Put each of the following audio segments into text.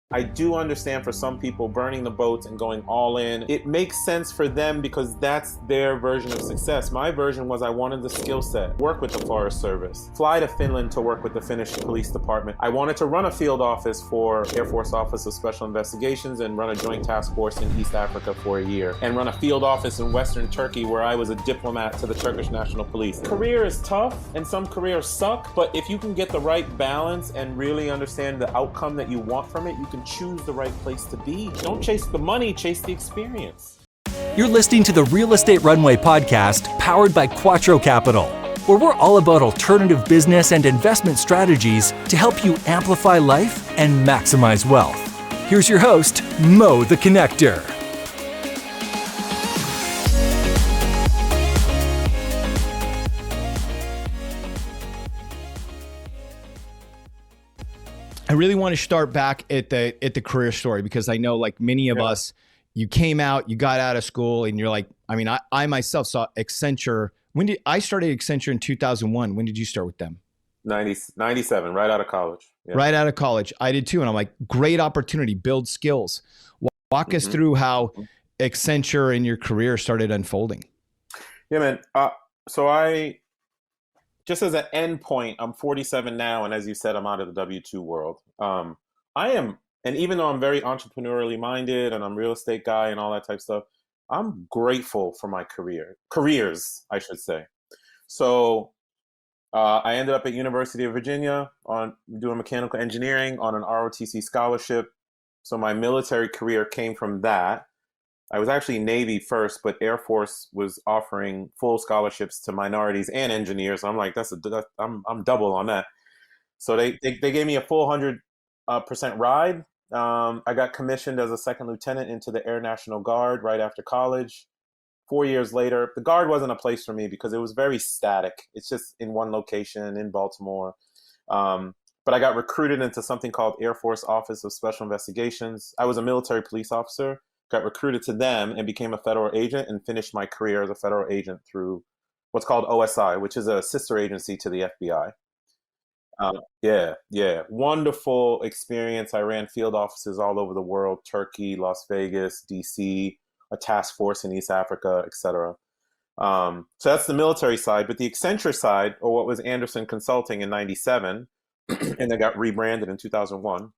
I do understand for some people burning the boats and going all in, it makes sense for them because that's their version of success. My version was I wanted the skill set, work with the Forest Service, fly to Finland to work with the Finnish Police Department. I wanted to run a field office for Air Force Office of Special Investigations and run a joint task force in East Africa for a year, and run a field office in Western Turkey where I was a diplomat to the Turkish National Police. Career is tough and some careers suck, but if you can get the right balance and really understand the outcome that you want from it, you can choose the right place to be. Don't chase the money, chase the experience. You're listening to the Real Estate Runway podcast powered by Quattro Capital, where we're all about alternative business and investment strategies to help you amplify life and maximize wealth. Here's your host, Moe The Connector. I really want to start back at the career story because I know, like many of us, you came out, you got out of school, and you're like, I mean, I myself saw Accenture. I started Accenture in 2001. When did you start with them? 97, right out of college. Yeah. Right out of college. I did too. And I'm like, great opportunity, build skills. Walk us through how Accenture and your career started unfolding. Yeah, man. So I, just as an end point, I'm 47 now, and as you said, I'm out of the W-2 world. I am, and even though I'm very entrepreneurially minded and I'm a real estate guy and all that type of stuff, I'm grateful for my careers, I should say. So I ended up at University of Virginia on doing mechanical engineering on an ROTC scholarship. So my military career came from that. I was actually Navy first, but Air Force was offering full scholarships to minorities and engineers. I'm like, I'm double on that. So they gave me a full 100% ride. I got commissioned as a second lieutenant into the Air National Guard right after college. 4 years later, the Guard wasn't a place for me because it was very static. It's just in one location in Baltimore. But I got recruited into something called Air Force Office of Special Investigations. I was a military police officer. Got recruited to them and became a federal agent and finished my career as a federal agent through what's called OSI, which is a sister agency to the FBI. Yeah. Wonderful experience. I ran field offices all over the world, Turkey, Las Vegas, DC, a task force in East Africa, etc. So that's the military side. But the Accenture side, or what was Anderson Consulting in 97, and they got rebranded in 2001.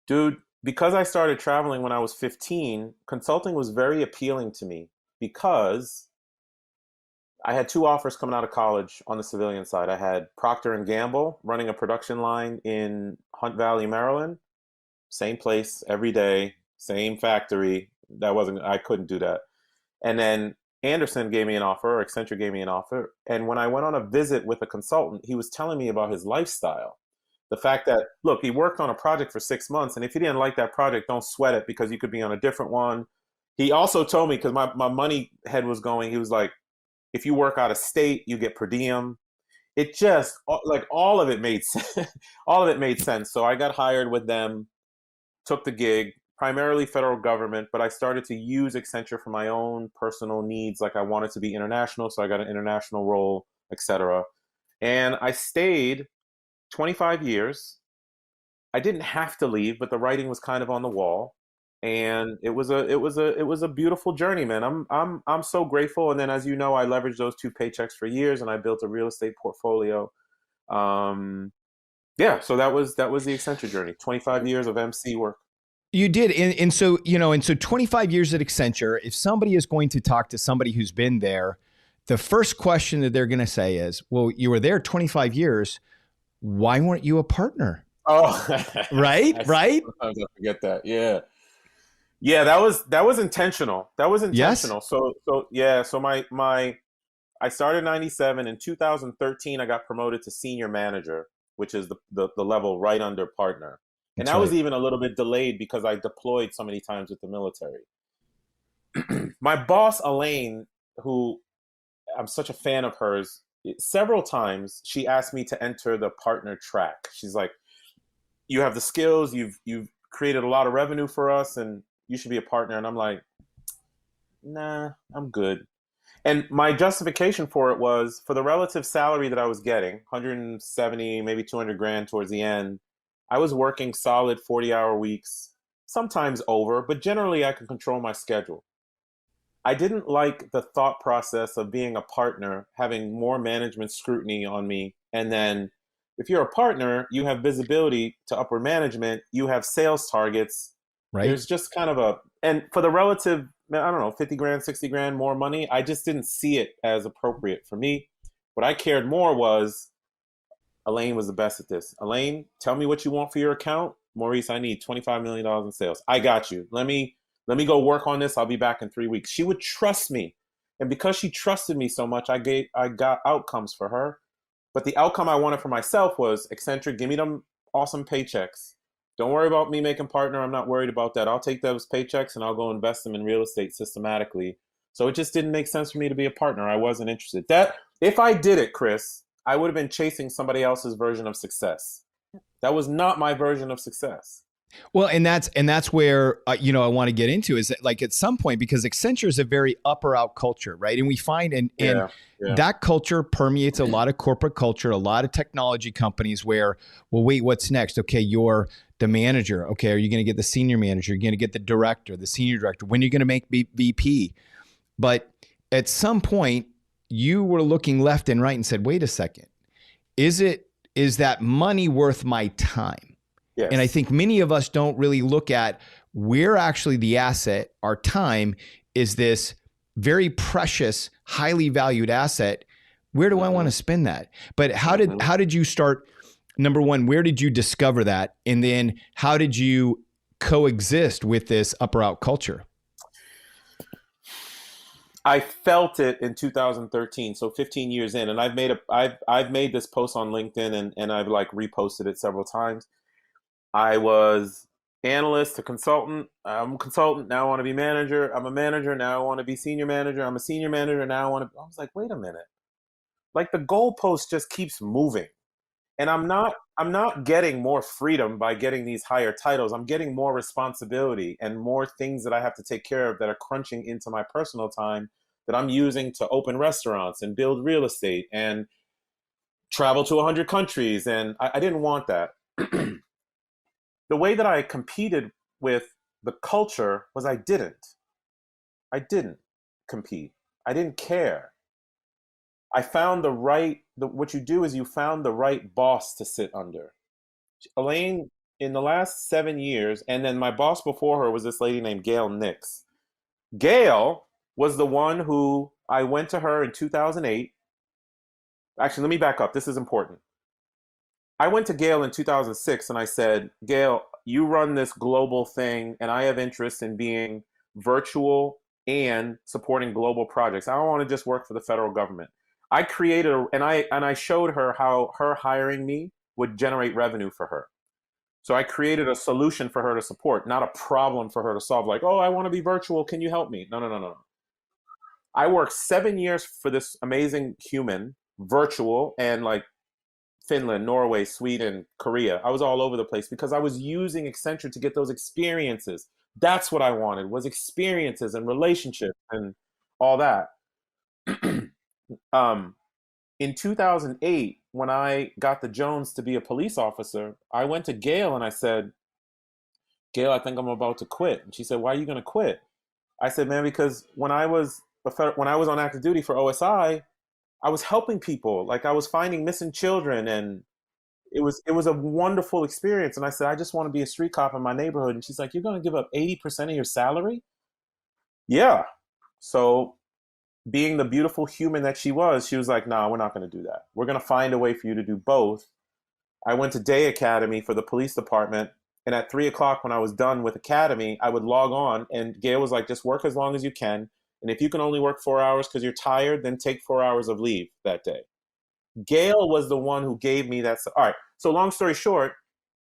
Dude, because I started traveling when I was 15, consulting was very appealing to me because I had two offers coming out of college on the civilian side. I had Procter and Gamble running a production line in Hunt Valley, Maryland. Same place every day, same factory. I couldn't do that. And then Anderson gave me an offer, or Accenture gave me an offer. And when I went on a visit with a consultant, he was telling me about his lifestyle. The fact that, look, he worked on a project for 6 months, and if he didn't like that project, don't sweat it because you could be on a different one. He also told me, because my money head was going, he was like, if you work out of state, you get per diem. It just, like, all of it made sense. All of it made sense. So I got hired with them, took the gig, primarily federal government, but I started to use Accenture for my own personal needs. Like I wanted to be international, so I got an international role, etc. And I stayed 25 years. I didn't have to leave, but the writing was kind of on the wall, and it was a beautiful journey, man. I'm so grateful. And then, as you know, I leveraged those two paychecks for years, and I built a real estate portfolio. So that was the Accenture journey. 25 years of MC work. You did, and so 25 years at Accenture. If somebody is going to talk to somebody who's been there, the first question that they're going to say is, "Well, you were there 25 years. Why weren't you a partner?" Oh, right. Sometimes I forget that. Yeah. That was intentional. Yes. So I started in 97. In 2013, I got promoted to senior manager, which is the level right under partner. And that was even a little bit delayed because I deployed so many times with the military. My boss, Elaine, who I'm such a fan of hers, several times she asked me to enter the partner track. She's like, you have the skills, you've created a lot of revenue for us, and you should be a partner. And I'm like, nah, I'm good. And my justification for it was, for the relative salary that I was getting, 170, maybe 200 grand towards the end, I was working solid 40-hour weeks, sometimes over, but generally I could control my schedule. I didn't like the thought process of being a partner, having more management scrutiny on me. And then if you're a partner, you have visibility to upper management, you have sales targets. Right. There's just kind of a, and for the relative, I don't know, 50 grand, 60 grand more money, I just didn't see it as appropriate for me. What I cared more was Elaine was the best at this. Elaine, tell me what you want for your account. Maurice, I need $25 million in sales. I got you. Let me go work on this. I'll be back in 3 weeks. She would trust me. And because she trusted me so much, I got outcomes for her. But the outcome I wanted for myself was, eccentric, give me them awesome paychecks. Don't worry about me making partner. I'm not worried about that. I'll take those paychecks and I'll go invest them in real estate systematically. So it just didn't make sense for me to be a partner. I wasn't interested. That if I did it, Chris, I would have been chasing somebody else's version of success. That was not my version of success. Well, and that's where I want to get into is that, like, at some point, because Accenture is a very upper out culture, right? And we find and that culture permeates a lot of corporate culture, a lot of technology companies where, well, wait, what's next? Okay, you're the manager. Okay, are you going to get the senior manager? You're going to get the director, the senior director. When are you going to make VP? But at some point, you were looking left and right and said, wait a second, is that money worth my time? Yes. And I think many of us don't really look at where actually the asset, our time, is this very precious, highly valued asset. Where do I want to spend that? But how did you start? Number one, where did you discover that? And then how did you coexist with this upper out culture? I felt it in 2013, so 15 years in, and I've made this post on LinkedIn and I've like reposted it several times. I was analyst to consultant. I'm a consultant. Now I want to be manager. I'm a manager. Now I want to be senior manager. I'm a senior manager. Now I was like, wait a minute. Like the goalpost just keeps moving. And I'm not getting more freedom by getting these higher titles. I'm getting more responsibility and more things that I have to take care of that are crunching into my personal time that I'm using to open restaurants and build real estate and travel to 100 countries. And I didn't want that. The way that I competed with the culture was I didn't compete. I didn't care. I found what you do is you found the right boss to sit under. Elaine, in the last 7 years, and then my boss before her was this lady named Gail Nix. Gail was the one who I went to her in 2008. Actually, let me back up. This is important. I went to Gail in 2006 and I said, Gail, you run this global thing and I have interest in being virtual and supporting global projects. I don't want to just work for the federal government. I created and I showed her how her hiring me would generate revenue for her. So I created a solution for her to support, not a problem for her to solve. Like, oh, I want to be virtual. Can you help me? No. I worked 7 years for this amazing human, virtual, and like Finland, Norway, Sweden, Korea. I was all over the place because I was using Accenture to get those experiences. That's what I wanted, was experiences and relationships and all that. In 2008, when I got the Jones to be a police officer, I went to Gail and I said, Gail, I think I'm about to quit. And she said, why are you going to quit? I said, man, because when I was on active duty for OSI, I was helping people. Like I was finding missing children, and it was a wonderful experience. And I said, I just want to be a street cop in my neighborhood. And she's like, you're going to give up 80% of your salary? Yeah. So being the beautiful human that she was like, nah, we're not going to do that. We're going to find a way for you to do both. I went to day academy for the police department. And at 3:00, when I was done with academy, I would log on and Gail was like, just work as long as you can. And if you can only work 4 hours because you're tired, then take 4 hours of leave that day. Gail was the one who gave me that. All right. So long story short,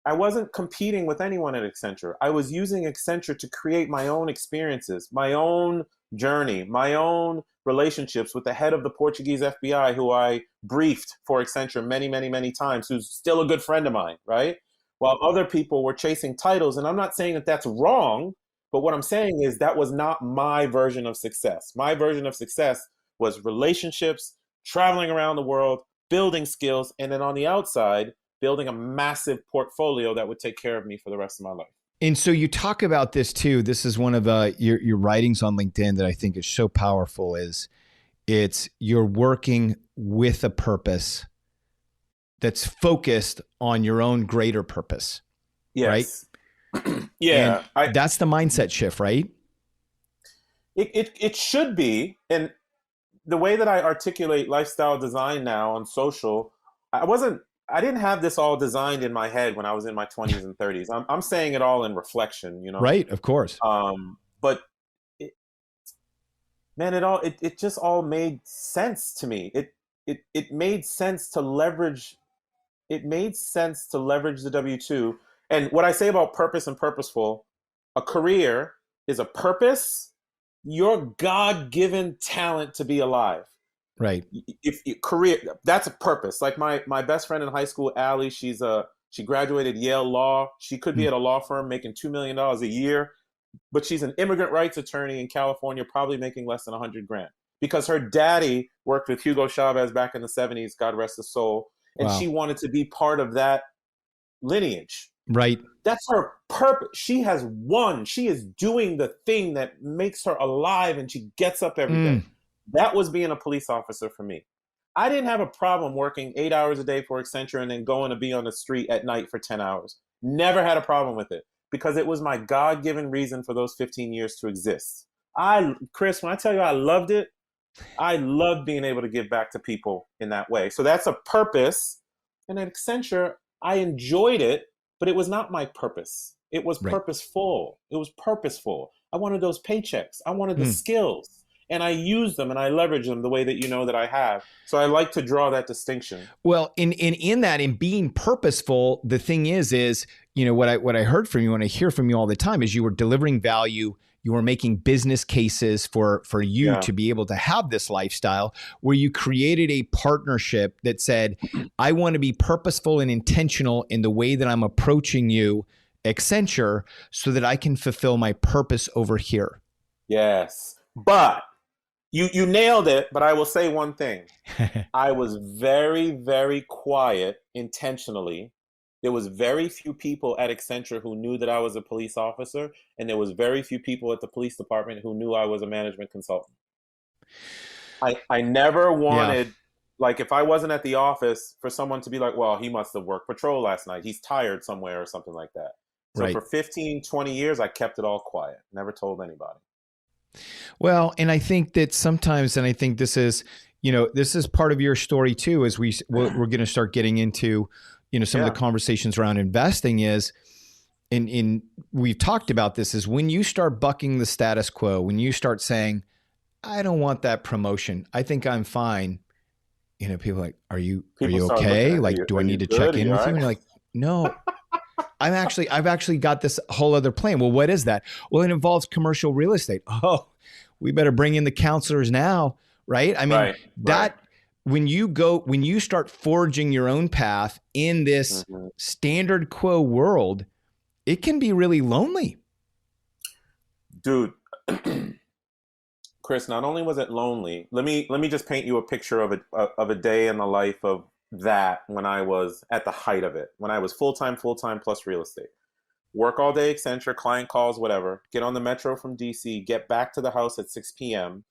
I wasn't competing with anyone at Accenture. I was using Accenture to create my own experiences, my own journey, my own relationships with the head of the Portuguese FBI, who I briefed for Accenture many, many, many times, who's still a good friend of mine, right? While other people were chasing titles. And I'm not saying that that's wrong, but what I'm saying is that was not my version of success. My version of success was relationships, traveling around the world, building skills, and then on the outside, building a massive portfolio that would take care of me for the rest of my life. And so you talk about this too. This is one of your writings on LinkedIn that I think is so powerful. It's you're working with a purpose that's focused on your own greater purpose. Yes. Right? Yeah. That's the mindset shift, right? It should be. And the way that I articulate lifestyle design now on social, I didn't have this all designed in my head when I was in my 20s and 30s. I'm saying it all in reflection, you know? Right, of course. But man, it just all made sense to me. It made sense to leverage. It made sense to leverage the W-2. And what I say about purpose and purposeful, a career is a purpose, your God-given talent to be alive. Right. If career, that's a purpose. Like my best friend in high school, Allie, she graduated Yale Law. She could be at a law firm making $2 million a year, but she's an immigrant rights attorney in California, probably making less than $100,000 because her daddy worked with Hugo Chavez back in the 70s, God rest his soul. And Wow. she wanted to be part of that lineage. Right. That's her purpose. She has won. She is doing the thing that makes her alive, and she gets up every day. That was being a police officer for me. I didn't have a problem working 8 hours a day for Accenture and then going to be on the street at night for 10 hours. Never had a problem with it because it was my God-given reason for those 15 years to exist. Chris, when I tell you I loved it, I loved being able to give back to people in that way. So that's a purpose. And at Accenture, I enjoyed it, but it was not my purpose. It was purposeful. It was purposeful. I wanted those paychecks. I wanted the skills. And I use them and I leverage them the way that you know that I have. So I like to draw that distinction. Well, in that, in being purposeful, the thing is, you know, what I heard from you and I hear from you all the time is you were delivering value. You were making business cases for you to be able to have this lifestyle where you created a partnership that said, I want to be purposeful and intentional in the way that I'm approaching you, Accenture, so that I can fulfill my purpose over here. Yes. But you nailed it, but I will say one thing. I was very, very quiet intentionally. There was very few people at Accenture who knew that I was a police officer, and there was very few people at the police department who knew I was a management consultant. I never wanted, like if I wasn't at the office, for someone to be like, well, he must have worked patrol last night. He's tired somewhere or something like that. So for 15, 20 years, I kept it all quiet. Never told anybody. Well, and I think that sometimes, and I think this is, you know, this is part of your story too, as we're going to start getting into, you know, some of the conversations around investing is, and we've talked about this, is when you start bucking the status quo, when you start saying, I don't want that promotion, I think I'm fine. You know, people are like, are you okay? Like, do I need to check in with you? And you're like, no. I've actually got this whole other plan. Well, what is that? Well, it involves commercial real estate. Oh, we better bring in the counselors now, right? I mean, when you start forging your own path in this standard quo world, it can be really lonely. Dude, Chris, not only was it lonely, let me just paint you a picture of a day in the life of that when I was at the height of it, when I was full-time plus real estate. Work all day, Accenture, client calls, whatever. Get on the metro from DC, get back to the house at 6 p.m.,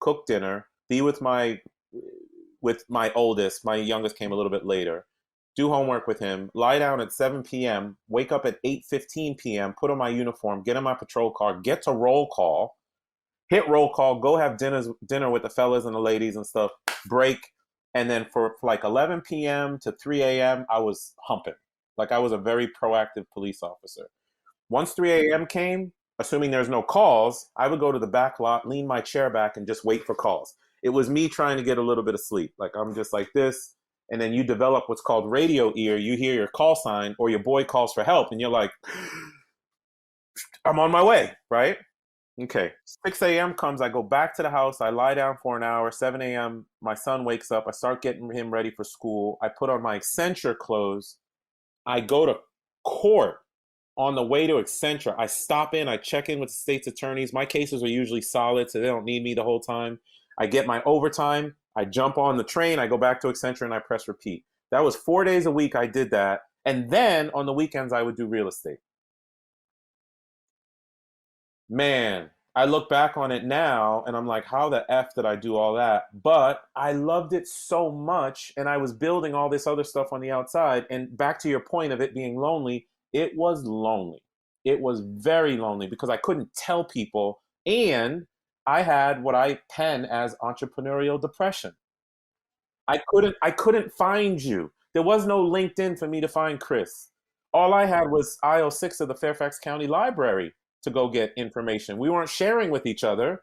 cook dinner, be with my oldest. My youngest came a little bit later. Do homework with him, lie down at 7 p.m., wake up at 8:15 p.m., put on my uniform, get in my patrol car, get to roll call, hit roll call, go have dinner with the fellas and the ladies and stuff, break. And then for like 11 p.m. to 3 a.m., I was humping. Like I was a very proactive police officer. Once 3 a.m. came, assuming there's no calls, I would go to the back lot, lean my chair back, and just wait for calls. It was me trying to get a little bit of sleep. Like I'm just like this. And then you develop what's called radio ear. You hear your call sign or your boy calls for help. And you're like, I'm on my way, right? Okay, 6 a.m. comes, I go back to the house, I lie down for an hour, 7 a.m., my son wakes up, I start getting him ready for school, I put on my Accenture clothes, I go to court on the way to Accenture, I stop in, I check in with the state's attorneys, my cases are usually solid, so they don't need me the whole time, I get my overtime, I jump on the train, I go back to Accenture and I press repeat. That was 4 days a week I did that. And then on the weekends, I would do real estate. Man, I look back on it now and I'm like, how the F did I do all that? But I loved it so much, and I was building all this other stuff on the outside. And back to your point of it being lonely, it was lonely. It was very lonely because I couldn't tell people, and I had what I pen as entrepreneurial depression. I couldn't find you. There was no LinkedIn for me to find Chris. All I had was aisle 6 of the Fairfax County Library to go get information. We weren't sharing with each other.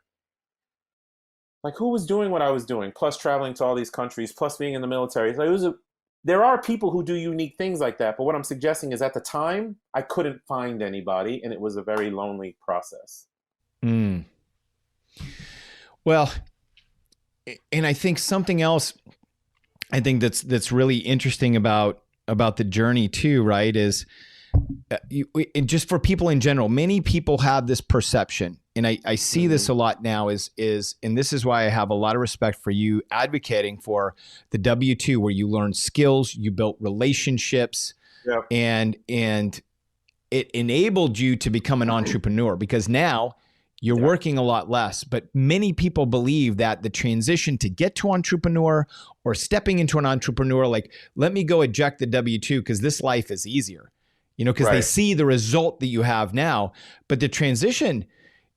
Like, who was doing what I was doing, plus traveling to all these countries, plus being in the military? Like, there are people who do unique things like that. But what I'm suggesting is, at the time, I couldn't find anybody, and it was a very lonely process. Mm. Well, and I think something else, I think that's really interesting about the journey too, right? Is and just for people in general, many people have this perception, and I see this a lot now, is and this is why I have a lot of respect for you advocating for the W-2, where you learn skills, you built relationships, Yeah. and it enabled you to become an entrepreneur, because now you're working a lot less. But many people believe that the transition to get to entrepreneur, or stepping into an entrepreneur, like, let me go eject the W-2 because this life is easier, because they see the result that you have now. But the transition,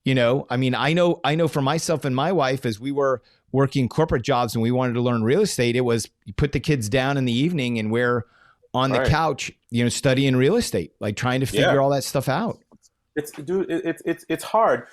I mean, I know for myself and my wife, as we were working corporate jobs and we wanted to learn real estate, it was, you put the kids down in the evening and we're on the couch, studying real estate, like trying to figure all that stuff out. It's hard.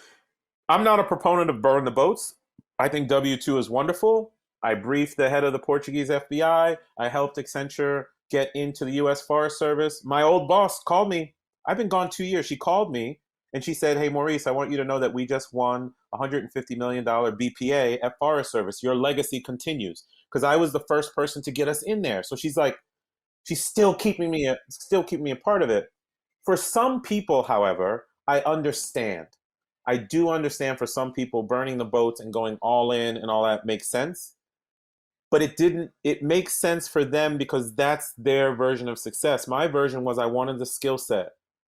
I'm not a proponent of burn the boats. I think W-2 is wonderful. I briefed the head of the Portuguese FBI. I helped Accenture get into the U.S. Forest Service. My old boss called me. I've been gone 2 years. She called me and she said, "Hey, Maurice, I want you to know that we just won $150 million BPA at Forest Service. Your legacy continues." Because I was the first person to get us in there. So she's still keeping me a part of it. For some people, however, I understand. I do understand, for some people, burning the boats and going all in and all that makes sense. But it makes sense for them because that's their version of success. My version was, I wanted the skill set.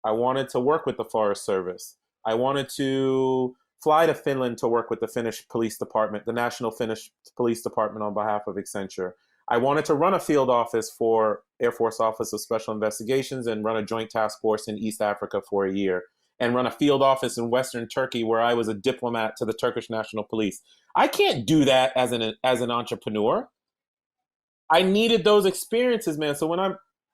I wanted to work with the Forest Service. I wanted to fly to Finland to work with the Finnish police department, the National Finnish Police Department, on behalf of Accenture. I wanted to run a field office for Air Force Office of Special Investigations and run a joint task force in East Africa for a year, and run a field office in Western Turkey where I was a diplomat to the Turkish National Police. I can't do that as an entrepreneur. I needed those experiences, man. So when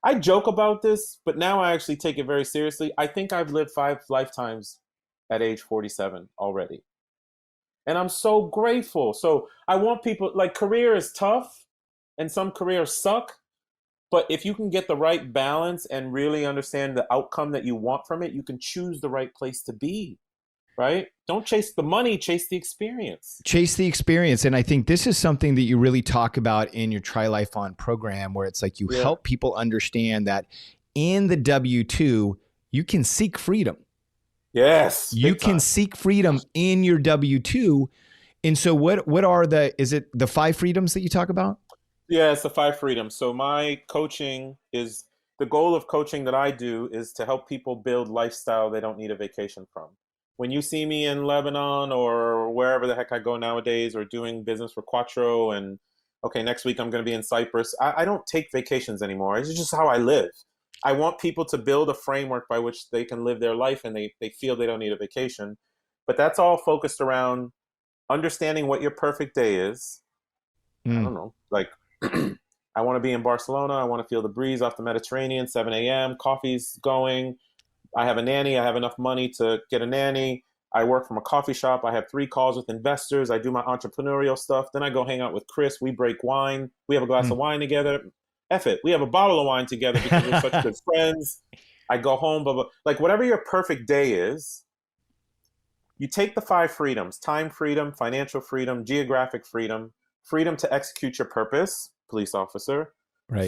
I joke about this, but now I actually take it very seriously. I think I've lived 5 lifetimes at age 47 already. And I'm so grateful. So I want people, like, career is tough and some careers suck. But if you can get the right balance and really understand the outcome that you want from it, you can choose the right place to be, right? Don't chase the money, chase the experience. Chase the experience. And I think this is something that you really talk about in your Try Life On program, where it's like you help people understand that in the W-2, you can seek freedom. Yes. You can seek freedom in your W-2. And so what are is it the 5 freedoms that you talk about? Yeah, it's the 5 freedoms. So my coaching is, the goal of coaching that I do is to help people build lifestyle they don't need a vacation from. When you see me in Lebanon or wherever the heck I go nowadays, or doing business for Quattro, and okay, next week I'm going to be in Cyprus, I don't take vacations anymore. It's just how I live. I want people to build a framework by which they can live their life and they feel they don't need a vacation. But that's all focused around understanding what your perfect day is. I don't know, like, I want to be in Barcelona. I want to feel the breeze off the Mediterranean, 7 a.m., coffee's going. I have a nanny. I have enough money to get a nanny. I work from a coffee shop. I have 3 calls with investors. I do my entrepreneurial stuff. Then I go hang out with Chris. We break wine. We have a glass of wine together. F it. We have a bottle of wine together because we're such good friends. I go home, blah, blah. Like, whatever your perfect day is, you take the 5 freedoms: time freedom, financial freedom, geographic freedom, freedom to execute your purpose, police officer,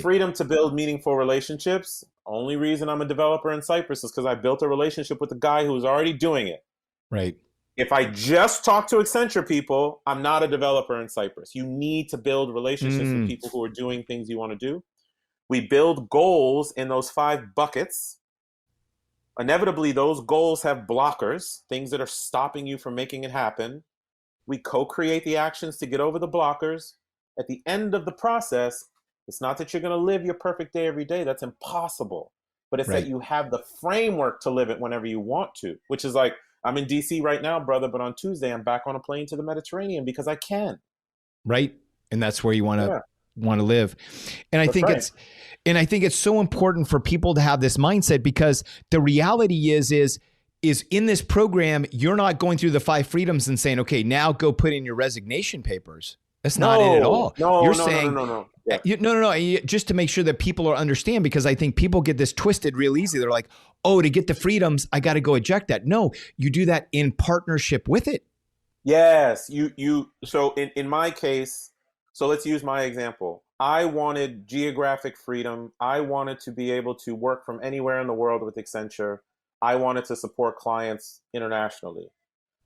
freedom to build meaningful relationships. Only reason I'm a developer in Cyprus is because I built a relationship with a guy who was already doing it. Right. If I just talk to Accenture people, I'm not a developer in Cyprus. You need to build relationships with people who are doing things you want to do. We build goals in those 5 buckets. Inevitably, those goals have blockers, things that are stopping you from making it happen. We co-create the actions to get over the blockers. At the end of the process, it's not that you're going to live your perfect day every day. That's impossible. But it's that Right. you have the framework to live it whenever you want to, which is like, I'm in DC right now, brother, but on Tuesday, I'm back on a plane to the Mediterranean because I can. Right. And that's where you Yeah, want to live. And I that's think right. it's so important for people to have this mindset, because the reality is in this program, you're not going through the 5 freedoms and saying, okay, now go put in your resignation papers. That's not it at No, all. no, You're no, no, no, saying, no, no. Yeah. just to make sure that people are understand, because I think people get this twisted real easy. They're like, oh, to get the freedoms, I got to go eject that. No, you do that in partnership with it. Yes, so in my case, so let's use my example. I wanted geographic freedom. I wanted to be able to work from anywhere in the world with Accenture. I wanted to support clients internationally.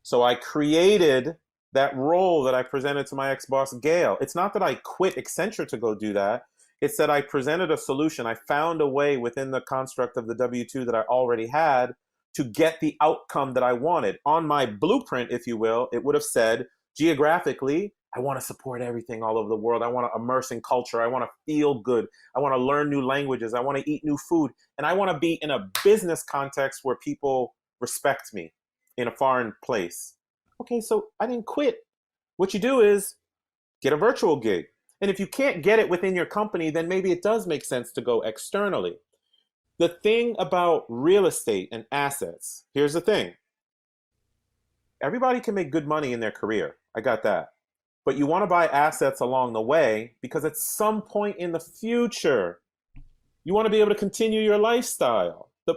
So I created that role that I presented to my ex-boss, Gail. It's not that I quit Accenture to go do that. It's that I presented a solution. I found a way within the construct of the W-2 that I already had to get the outcome that I wanted. On my blueprint, if you will, it would have said, geographically, I want to support everything all over the world. I want to immerse in culture. I want to feel good. I want to learn new languages. I want to eat new food. And I want to be in a business context where people respect me in a foreign place. Okay, so I didn't quit. What you do is get a virtual gig. And if you can't get it within your company, then maybe it does make sense to go externally. The thing about real estate and assets, here's the thing. Everybody can make good money in their career. I got that. But you want to buy assets along the way because at some point in the future, you want to be able to continue your lifestyle. The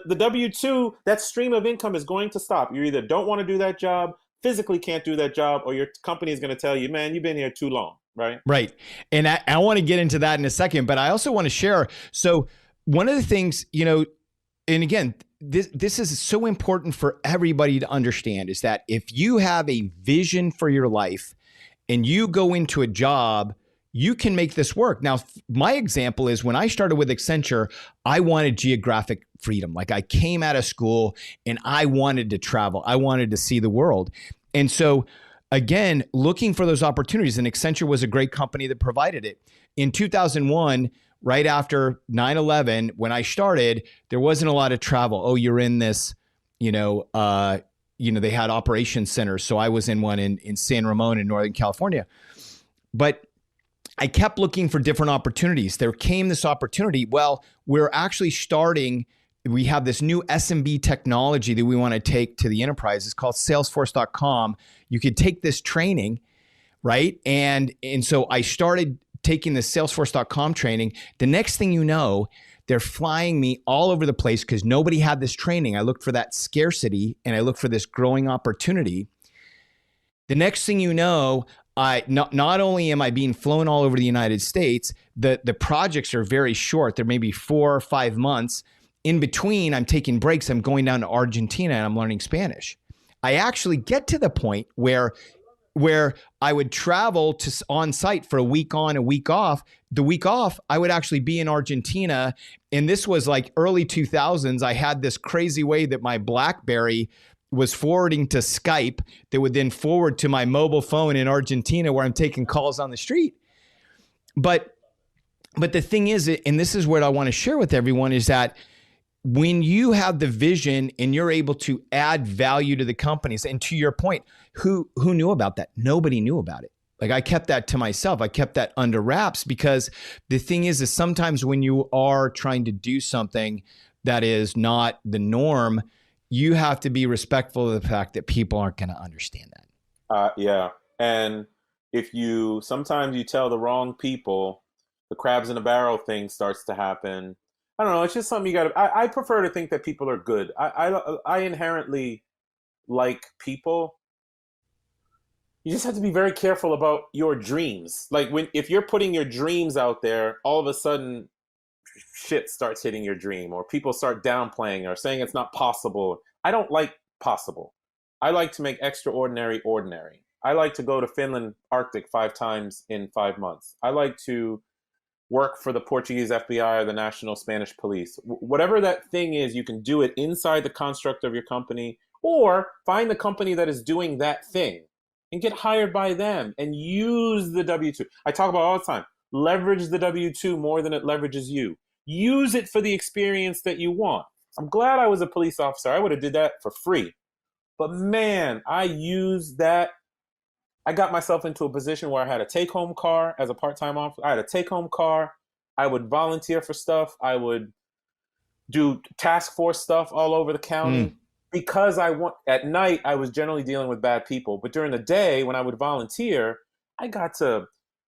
W-2, that stream of income is going to stop. You either don't want to do that job, physically can't do that job, or your company is going to tell you, man, you've been here too long, right? Right. And I want to get into that in a second, but I also want to share. So one of the things, and again, this is so important for everybody to understand, is that if you have a vision for your life and you go into a job, you can make this work. Now, my example is when I started with Accenture, I wanted geographic freedom. Like I came out of school and I wanted to travel. I wanted to see the world. And so again, looking for those opportunities, and Accenture was a great company that provided it. In 2001, right after 9/11, when I started, there wasn't a lot of travel. Oh, you're in this, they had operations centers. So I was in one in San Ramon in Northern California. But I kept looking for different opportunities. There came this opportunity. Well, we're actually we have this new SMB technology that we want to take to the enterprise. It's called Salesforce.com. You could take this training, right? And so I started taking the Salesforce.com training. The next thing you know, they're flying me all over the place because nobody had this training. I looked for that scarcity and I looked for this growing opportunity. The next thing you know, not only am I being flown all over the United States, the projects are very short. They're maybe 4 or 5 months. In between, I'm taking breaks. I'm going down to Argentina and I'm learning Spanish. I actually get to the point where I would travel to on site for a week on, a week off. The week off, I would actually be in Argentina. And this was like early 2000s. I had this crazy way that my BlackBerry was forwarding to Skype that would then forward to my mobile phone in Argentina where I'm taking calls on the street. But the thing is, and this is what I want to share with everyone, is that when you have the vision and you're able to add value to the companies, and to your point, who knew about that? Nobody knew about it. Like I kept that to myself. I kept that under wraps because the thing is sometimes when you are trying to do something that is not the norm, you have to be respectful of the fact that people aren't going to understand that. Yeah. And sometimes you tell the wrong people, the crabs in a barrel thing starts to happen. I don't know. It's just something you got to, I prefer to think that people are good. I inherently like people. You just have to be very careful about your dreams. Like if you're putting your dreams out there, all of a sudden shit starts hitting your dream, or people start downplaying or saying it's not possible. I don't like possible. I like to make extraordinary ordinary. I like to go to Finland Arctic 5 times in 5 months. I like to work for the Portuguese FBI or the National Spanish Police. Whatever that thing is, you can do it inside the construct of your company, or find the company that is doing that thing and get hired by them and use the W-2. I talk about all the time, leverage the W-2 more than it leverages you. Use it for the experience that you want. I'm glad I was a police officer. I would have did that for free. But man, I used that. I got myself into a position where I had a take-home car as a part-time officer. I had a take-home car. I would volunteer for stuff. I would do task force stuff all over the county. Because at night, I was generally dealing with bad people. But during the day, when I would volunteer, I got to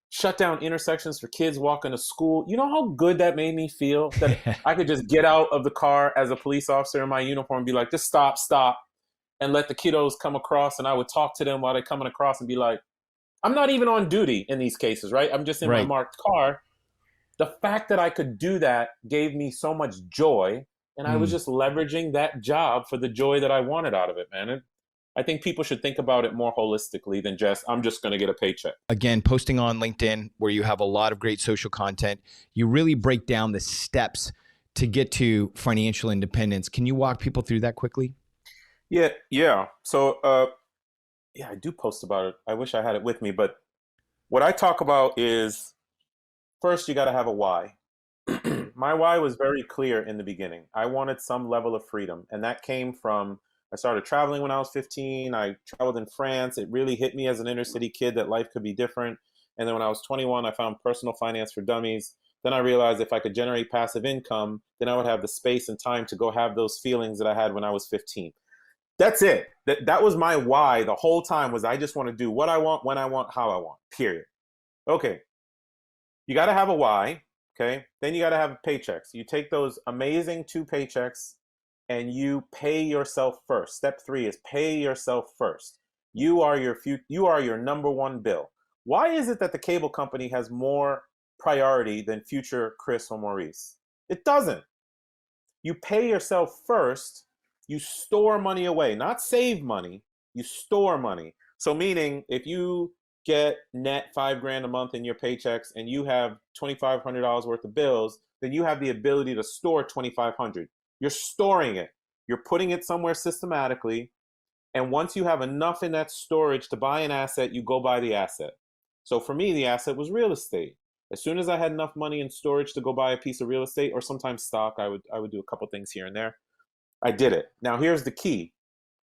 shut down intersections for kids walking to school. You know how good that made me feel? That I could just get out of the car as a police officer in my uniform and be like, just stop, and let the kiddos come across. And I would talk to them while they're coming across and be like, I'm not even on duty in these cases, right? I'm just in my marked car. The fact that I could do that gave me so much joy. And I was just leveraging that job for the joy that I wanted out of it, man. And I think people should think about it more holistically than just, I'm just going to get a paycheck. Again, posting on LinkedIn, where you have a lot of great social content, you really break down the steps to get to financial independence. Can you walk people through that quickly? Yeah. So, I do post about it. I wish I had it with me, but what I talk about is, first, you got to have a why. My why was very clear in the beginning. I wanted some level of freedom. And that came from, I started traveling when I was 15. I traveled in France. It really hit me as an inner city kid that life could be different. And then when I was 21, I found personal finance for dummies. Then I realized if I could generate passive income, then I would have the space and time to go have those feelings that I had when I was 15. That's it. That was my why the whole time, was I just want to do what I want, when I want, how I want, period. Okay. You got to have a why. Okay. Then you got to have paychecks. You take those amazing 2 paychecks and you pay yourself first. Step 3 is pay yourself first. You are your number one bill. Why is it that the cable company has more priority than future Chris or Maurice? It doesn't. You pay yourself first. You store money away, not save money. You store money. So meaning, if you get net $5,000 a month in your paychecks and you have $2,500 worth of bills, then you have the ability to store $2,500. You're storing it. You're putting it somewhere systematically. And once you have enough in that storage to buy an asset, you go buy the asset. So for me, the asset was real estate. As soon as I had enough money in storage to go buy a piece of real estate, or sometimes stock, I would do a couple things here and there. I did it. Now here's the key.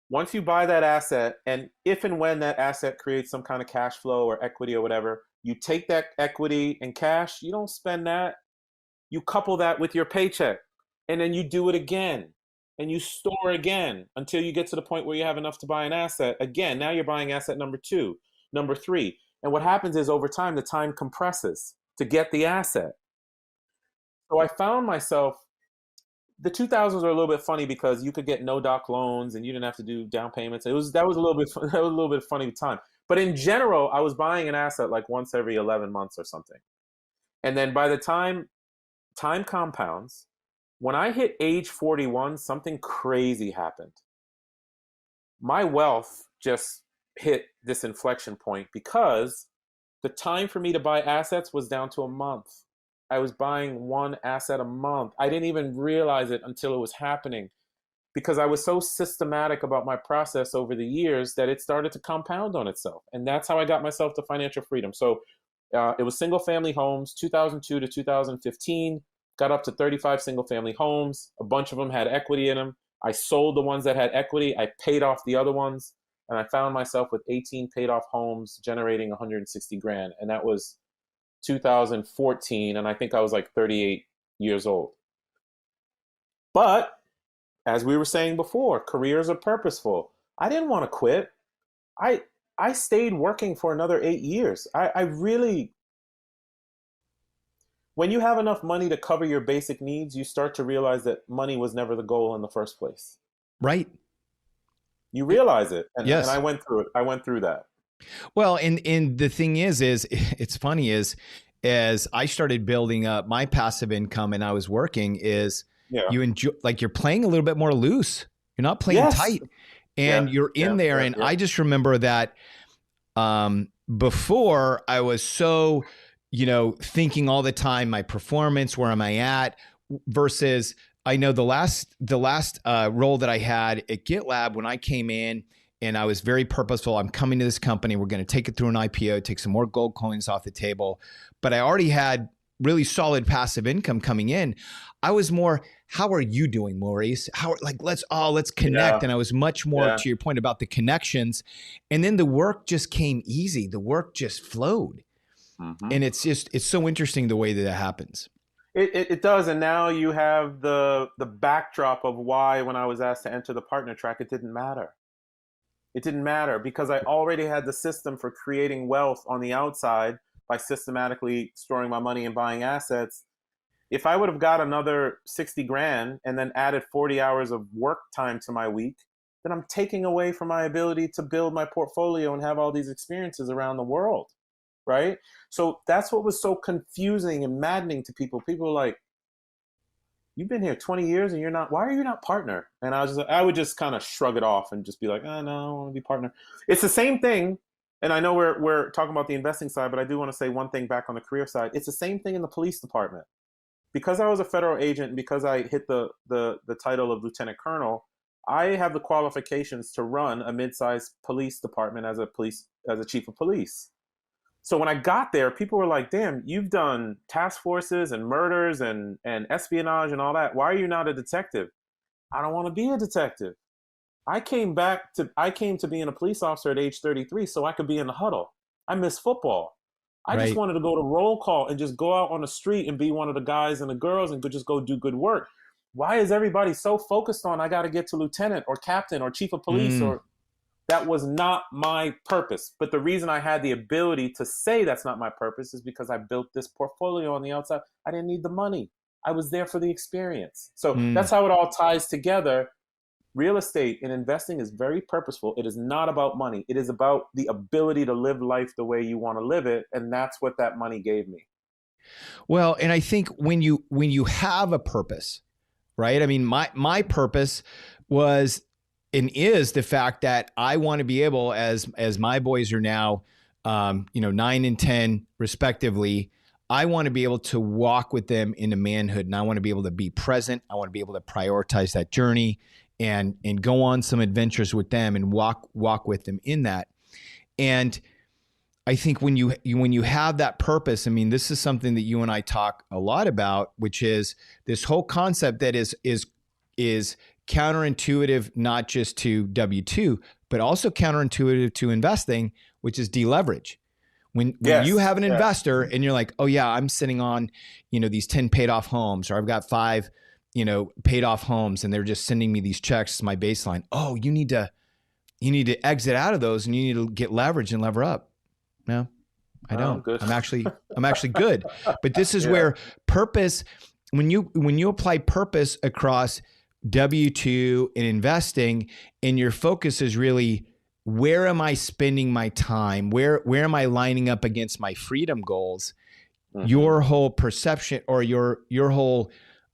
Once you buy that asset, and if and when that asset creates some kind of cash flow or equity or whatever, you take that equity and cash, you don't spend that. You couple that with your paycheck, and then you do it again, and you store again until you get to the point where you have enough to buy an asset. Again, now you're buying asset number 2, number 3. And what happens is, over time, the time compresses to get the asset. So I found myself, the 2000s are a little bit funny because you could get no doc loans and you didn't have to do down payments. That was a little bit funny time. But in general, I was buying an asset like once every 11 months or something. And then by the time compounds, when I hit age 41, something crazy happened. My wealth just hit this inflection point because the time for me to buy assets was down to a month. I was buying 1 asset a month. I didn't even realize it until it was happening, because I was so systematic about my process over the years that it started to compound on itself. And that's how I got myself to financial freedom. So it was single family homes, 2002 to 2015, got up to 35 single family homes. A bunch of them had equity in them. I sold the ones that had equity. I paid off the other ones. And I found myself with 18 paid off homes generating 160 grand. And that was 2014, and I think I was like 38 years old. But as we were saying before, careers are purposeful. I didn't want to quit. I stayed working for another 8 years. I really, when you have enough money to cover your basic needs, you start to realize that money was never the goal in the first place. Right. You realize it. And, yes. And I went through it. I went through that. Well, and the thing is it's funny is, as I started building up my passive income and I was working, is you enjoy, like, you're playing a little bit more loose. You're not playing tight, and you're in there. And I just remember that before, I was so thinking all the time, my performance, where am I at, versus I know the last role that I had at GitLab, when I came in and I was very purposeful. I'm coming to this company. We're going to take it through an IPO, take some more gold coins off the table. But I already had really solid passive income coming in. I was more, how are you doing, Maurice? Let's connect. Yeah. And I was much more to your point about the connections. And then the work just came easy. The work just flowed. Mm-hmm. And it's so interesting the way that happens. It does. And now you have the backdrop of why, when I was asked to enter the partner track, it didn't matter. It didn't matter because I already had the system for creating wealth on the outside by systematically storing my money and buying assets. If I would have got another 60 grand and then added 40 hours of work time to my week, then I'm taking away from my ability to build my portfolio and have all these experiences around the world. Right? So that's what was so confusing and maddening to people. People were like, you've been here 20 years and why are you not partner? And I would just kind of shrug it off and just be like, oh, no, I don't want to be partner. It's the same thing. And I know we're talking about the investing side, but I do want to say one thing back on the career side. It's the same thing in the police department. Because I was a federal agent and because I hit the title of lieutenant colonel, I have the qualifications to run a mid-sized police department as a chief of police. So when I got there, people were like, damn, you've done task forces and murders and espionage and all that. Why are you not a detective? I don't want to be a detective. I came to being a police officer at age 33 so I could be in the huddle. I miss football. I just wanted to go to roll call and just go out on the street and be one of the guys and the girls and just go do good work. Why is everybody so focused on I got to get to lieutenant or captain or chief of police or... That was not my purpose. But the reason I had the ability to say that's not my purpose is because I built this portfolio on the outside. I didn't need the money. I was there for the experience. So that's how it all ties together. Real estate and investing is very purposeful. It is not about money. It is about the ability to live life the way you want to live it. And that's what that money gave me. Well, and I think when you have a purpose, right? I mean, my purpose was and is the fact that I want to be able, as my boys are now, 9 and 10 respectively, I want to be able to walk with them into manhood, and I want to be able to be present. I want to be able to prioritize that journey and go on some adventures with them and walk with them in that. And I think when you have that purpose, I mean, this is something that you and I talk a lot about, which is this whole concept that is counterintuitive, not just to W-2, but also counterintuitive to investing, which is deleverage. When you have an investor and you're like, oh yeah, I'm sitting on, these 10 paid off homes, or I've got 5, paid off homes, and they're just sending me these checks as my baseline. Oh, you need to exit out of those and you need to get leverage and lever up. No, I don't. I'm actually good. But this is where purpose, when you apply purpose across W-2 and investing, and your focus is really, where am I spending my time? Where am I lining up against my freedom goals? Mm-hmm. Your whole perception or your whole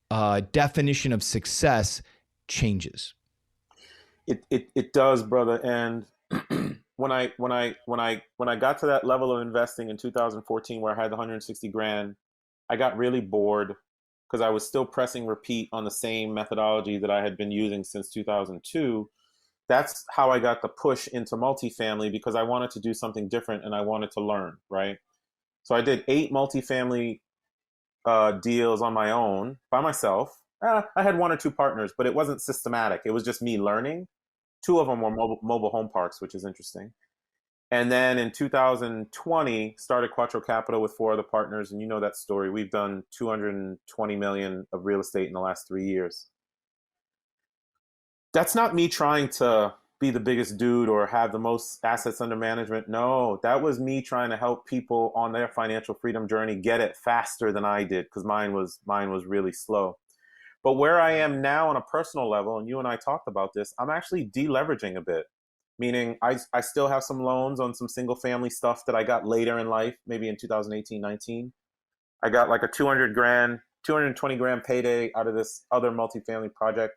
definition of success changes. It does, brother. And when I got to that level of investing in 2014, where I had the 160 grand, I got really bored because I was still pressing repeat on the same methodology that I had been using since 2002. That's how I got the push into multifamily, because I wanted to do something different and I wanted to learn, right? So I did 8 multifamily deals on my own, by myself. I had 1 or 2 partners, but it wasn't systematic. It was just me learning. 2 of them were mobile home parks, which is interesting. And then in 2020, started Quattro Capital with 4 other partners. And you know that story. We've done 220 million of real estate in the last 3 years. That's not me trying to be the biggest dude or have the most assets under management. No, that was me trying to help people on their financial freedom journey get it faster than I did, because mine was really slow. But where I am now on a personal level, and you and I talked about this, I'm actually deleveraging a bit. Meaning I still have some loans on some single family stuff that I got later in life, maybe in 2018, 19. I got like a 220 grand payday out of this other multifamily project.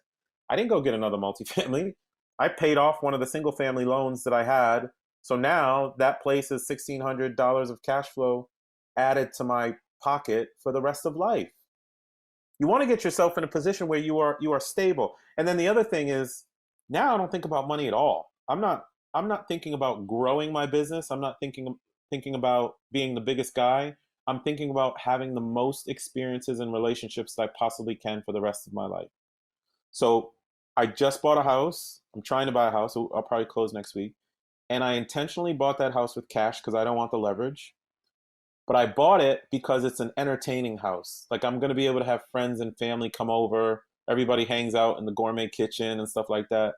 I didn't go get another multifamily. I paid off one of the single family loans that I had. So now that place is $1,600 of cash flow added to my pocket for the rest of life. You want to get yourself in a position where you are stable. And then the other thing is, now I don't think about money at all. I'm not thinking about growing my business. I'm not thinking about being the biggest guy. I'm thinking about having the most experiences and relationships that I possibly can for the rest of my life. So I just bought a house. I'm trying to buy a house. So I'll probably close next week. And I intentionally bought that house with cash because I don't want the leverage. But I bought it because it's an entertaining house. Like, I'm going to be able to have friends and family come over. Everybody hangs out in the gourmet kitchen and stuff like that.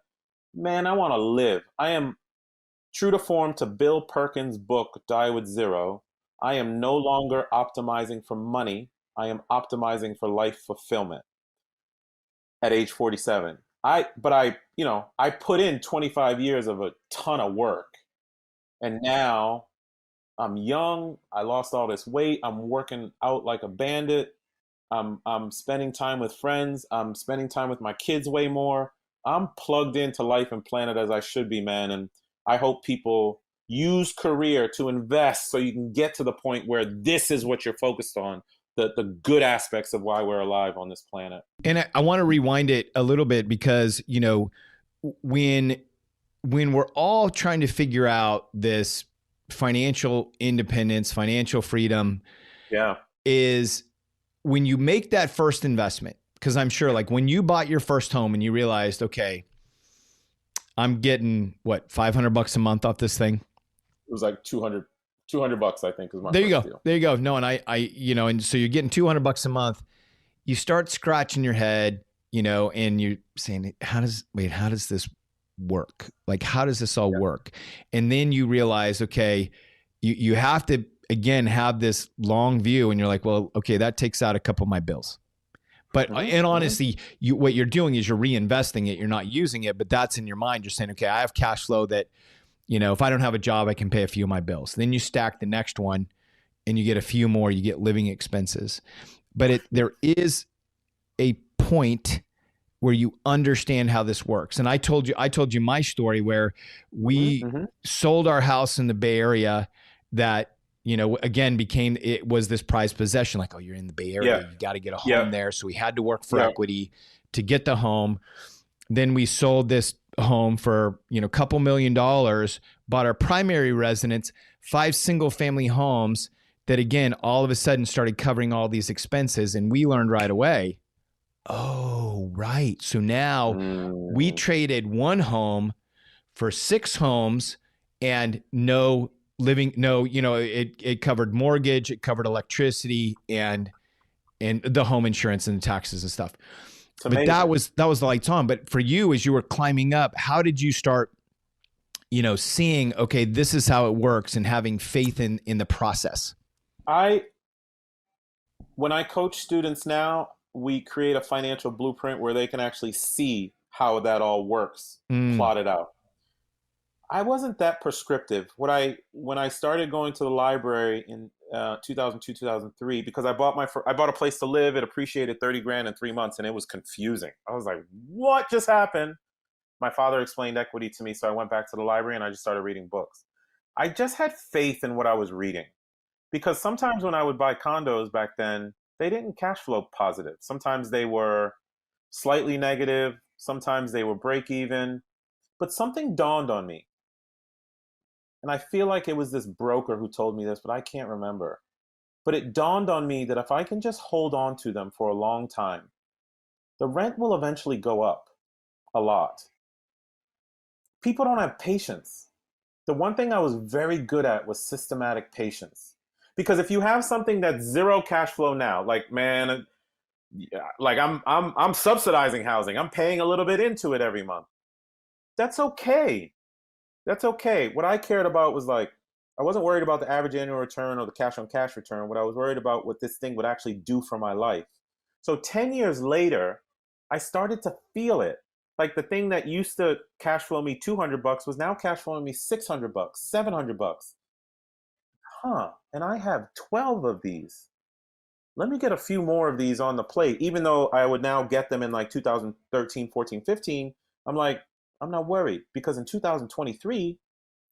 Man, I want to live. I am true to form to Bill Perkins' book, Die with Zero. I am no longer optimizing for money. I am optimizing for life fulfillment at age 47. I put in 25 years of a ton of work. And now I'm young. I lost all this weight. I'm working out like a bandit. I'm spending time with friends. I'm spending time with my kids way more. I'm plugged into life and planet as I should be, man. And I hope people use career to invest so you can get to the point where this is what you're focused on, the good aspects of why we're alive on this planet. And I want to rewind it a little bit because, when we're all trying to figure out this financial independence, financial freedom, is when you make that first investment. Because I'm sure, like, when you bought your first home and you realized, okay, I'm getting what, $500 a month off this thing. It was like $200 I think is my there you go deal. There you go. No, and I and so you're getting $200 a month. You start scratching your head, and you're saying, how does this work? Like, how does this all work? And then you realize, okay, you have to, again, have this long view, and you're like, well, okay, that takes out a couple of my bills. But in honesty, what you're doing is you're reinvesting it. You're not using it, but that's in your mind. You're saying, okay, I have cash flow that, if I don't have a job, I can pay a few of my bills. Then you stack the next one and you get a few more, you get living expenses. But there is a point where you understand how this works. And I told you my story where we sold our house in the Bay Area that, again, it was this prized possession. Like, oh, you're in the Bay Area. You got to get a home there. So we had to work for equity to get the home. Then we sold this home for, a couple $1 million, bought our primary residence, 5 single family homes that, again, all of a sudden started covering all these expenses. And we learned right away, oh, right. So now we traded one home for 6 homes and it covered mortgage, it covered electricity and the home insurance and the taxes and stuff. But that was the lights on. But for you, as you were climbing up, how did you start, seeing, okay, this is how it works and having faith in the process? When I coach students now, we create a financial blueprint where they can actually see how that all works, plotted out. I wasn't that prescriptive. When I started going to the library in 2002, 2003, because I bought a place to live. It appreciated $30,000 in 3 months, and it was confusing. I was like, what just happened? My father explained equity to me, so I went back to the library and I just started reading books. I just had faith in what I was reading, because sometimes when I would buy condos back then, they didn't cash flow positive. Sometimes they were slightly negative. Sometimes they were break even. But something dawned on me. And I feel like it was this broker who told me this, but I can't remember. But it dawned on me that if I can just hold on to them for a long time, the rent will eventually go up a lot. People don't have patience. The one thing I was very good at was systematic patience. Because if you have something that's zero cash flow now, like, man, like I'm subsidizing housing. I'm paying a little bit into it every month. That's okay. That's okay. What I cared about was, like, I wasn't worried about the average annual return or the cash on cash return. What I was worried about what this thing would actually do for my life. So 10 years later, I started to feel it. Like, the thing that used to cash flow me $200 was now cash flowing me $600, $700. And I have 12 of these. Let me get a few more of these on the plate. Even though I would now get them in like 2013, 14, 15, I'm like, I'm not worried, because in 2023,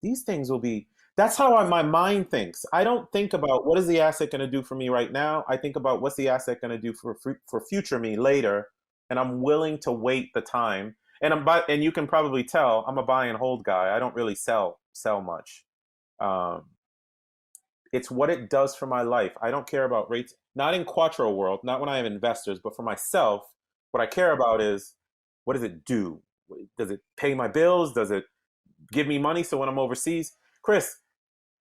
these things will be, That's how my mind thinks. I don't think about what is the asset going to do for me right now. I think about what's the asset going to do for future me later, and I'm willing to wait the time. And you can probably tell I'm a buy and hold guy. I don't really sell much. Um, it's what it does for my life. I don't care about rates. Not in Quattro world, not when I have investors, but for myself, what I care about is what does it do? Does it pay my bills? Does it give me money so when I'm overseas? Chris,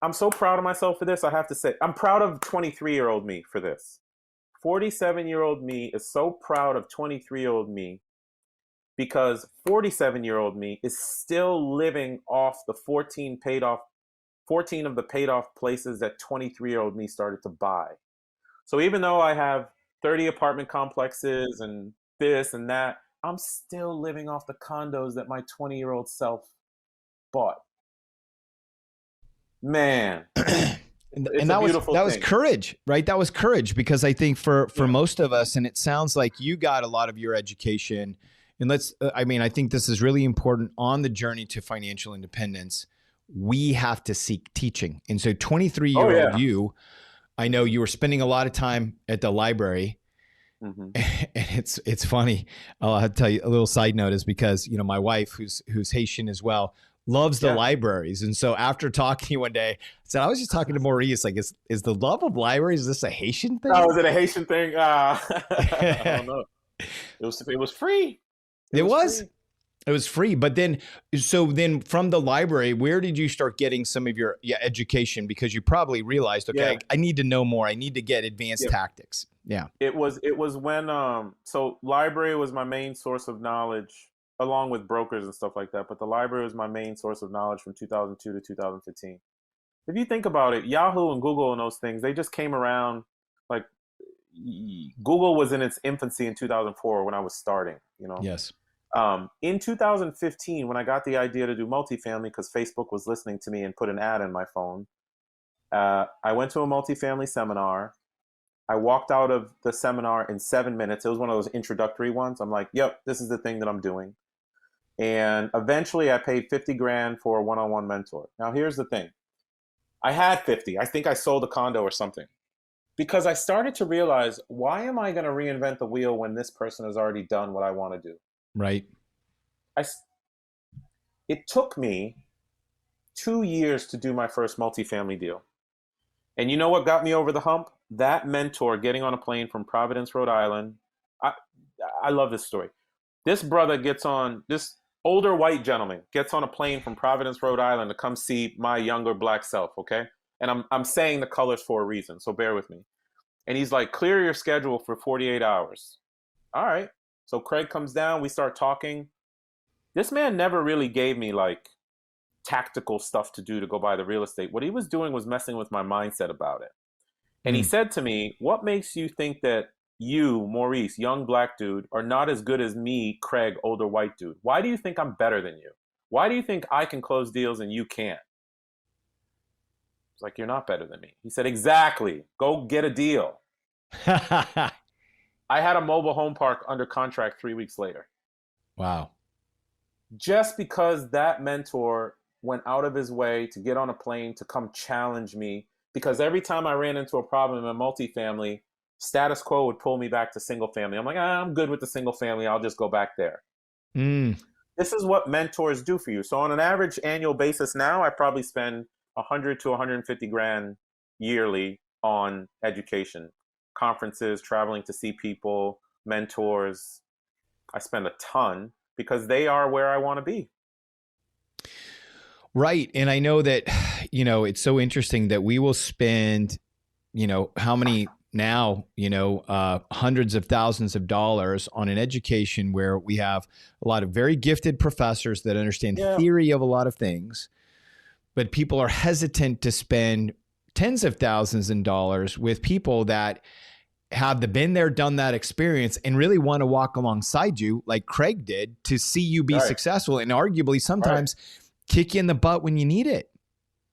I'm so proud of myself for this. I have to say, I'm proud of 23-year-old me for this. 47-year-old me is so proud of 23-year-old me because 47-year-old me is still living off the 14 of the paid off places that 23-year-old me started to buy. So even though I have 30 apartment complexes and this and that, I'm still living off the condos that my 20-year-old self bought. Man, and that was courage, right? That was courage, because I think for most of us, and it sounds like you got a lot of your education, and I think this is really important on the journey to financial independence. We have to seek teaching. And so 23-year-old you, I know you were spending a lot of time at the library. Mm-hmm. And it's funny. I'll have to tell you a little side note is because, my wife, who's Haitian as well, loves the libraries. And so after talking to you one day, I said, I was just talking to Maurice, like, is the love of libraries, is this a Haitian thing? Oh, is it a Haitian thing? I don't know. It was free. It was free. But then from the library, where did you start getting some of your education? Because you probably realized, okay, I need to know more. I need to get advanced tactics. Yeah. It was when, so library was my main source of knowledge along with brokers and stuff like that. But the library was my main source of knowledge from 2002 to 2015. If you think about it, Yahoo and Google and those things, they just came around. Like Google was in its infancy in 2004 when I was starting, Yes. In 2015, when I got the idea to do multifamily because Facebook was listening to me and put an ad in my phone, I went to a multifamily seminar. I walked out of the seminar in 7 minutes. It was one of those introductory ones. I'm like, yep, this is the thing that I'm doing. And eventually I paid 50 grand for a one-on-one mentor. Now, here's the thing. I had 50. I think I sold a condo or something because I started to realize, why am I going to reinvent the wheel when this person has already done what I want to do? Right. It took me 2 years to do my first multifamily deal. And you know what got me over the hump? That mentor getting on a plane from Providence, Rhode Island. I love this story. This older white gentleman gets on a plane from Providence, Rhode Island to come see my younger black self, okay? And I'm saying the colors for a reason, so bear with me. And he's like, clear your schedule for 48 hours. All right. So Craig comes down, we start talking. This man never really gave me like tactical stuff to do to go buy the real estate. What he was doing was messing with my mindset about it. And he said to me, what makes you think that you, Maurice, young black dude, are not as good as me, Craig, older white dude? Why do you think I'm better than you? Why do you think I can close deals and you can't? It's like, you're not better than me. He said, exactly. Go get a deal. I had a mobile home park under contract 3 weeks later. Wow. Just because that mentor went out of his way to get on a plane to come challenge me, because every time I ran into a problem in multifamily, status quo would pull me back to single family. I'm like, I'm good with the single family. I'll just go back there. This is what mentors do for you. So on an average annual basis now, I probably spend 100 to 150 grand yearly on education, conferences, traveling to see people, mentors. I spend a ton because they are where I want to be. Right. And I know that, it's so interesting that we will spend, how many now, hundreds of thousands of dollars on an education where we have a lot of very gifted professors that understand theory of a lot of things, but people are hesitant to spend tens of thousands of dollars with people that have been there, done that experience and really want to walk alongside you like Craig did to see you be successful and arguably sometimes kick you in the butt when you need it.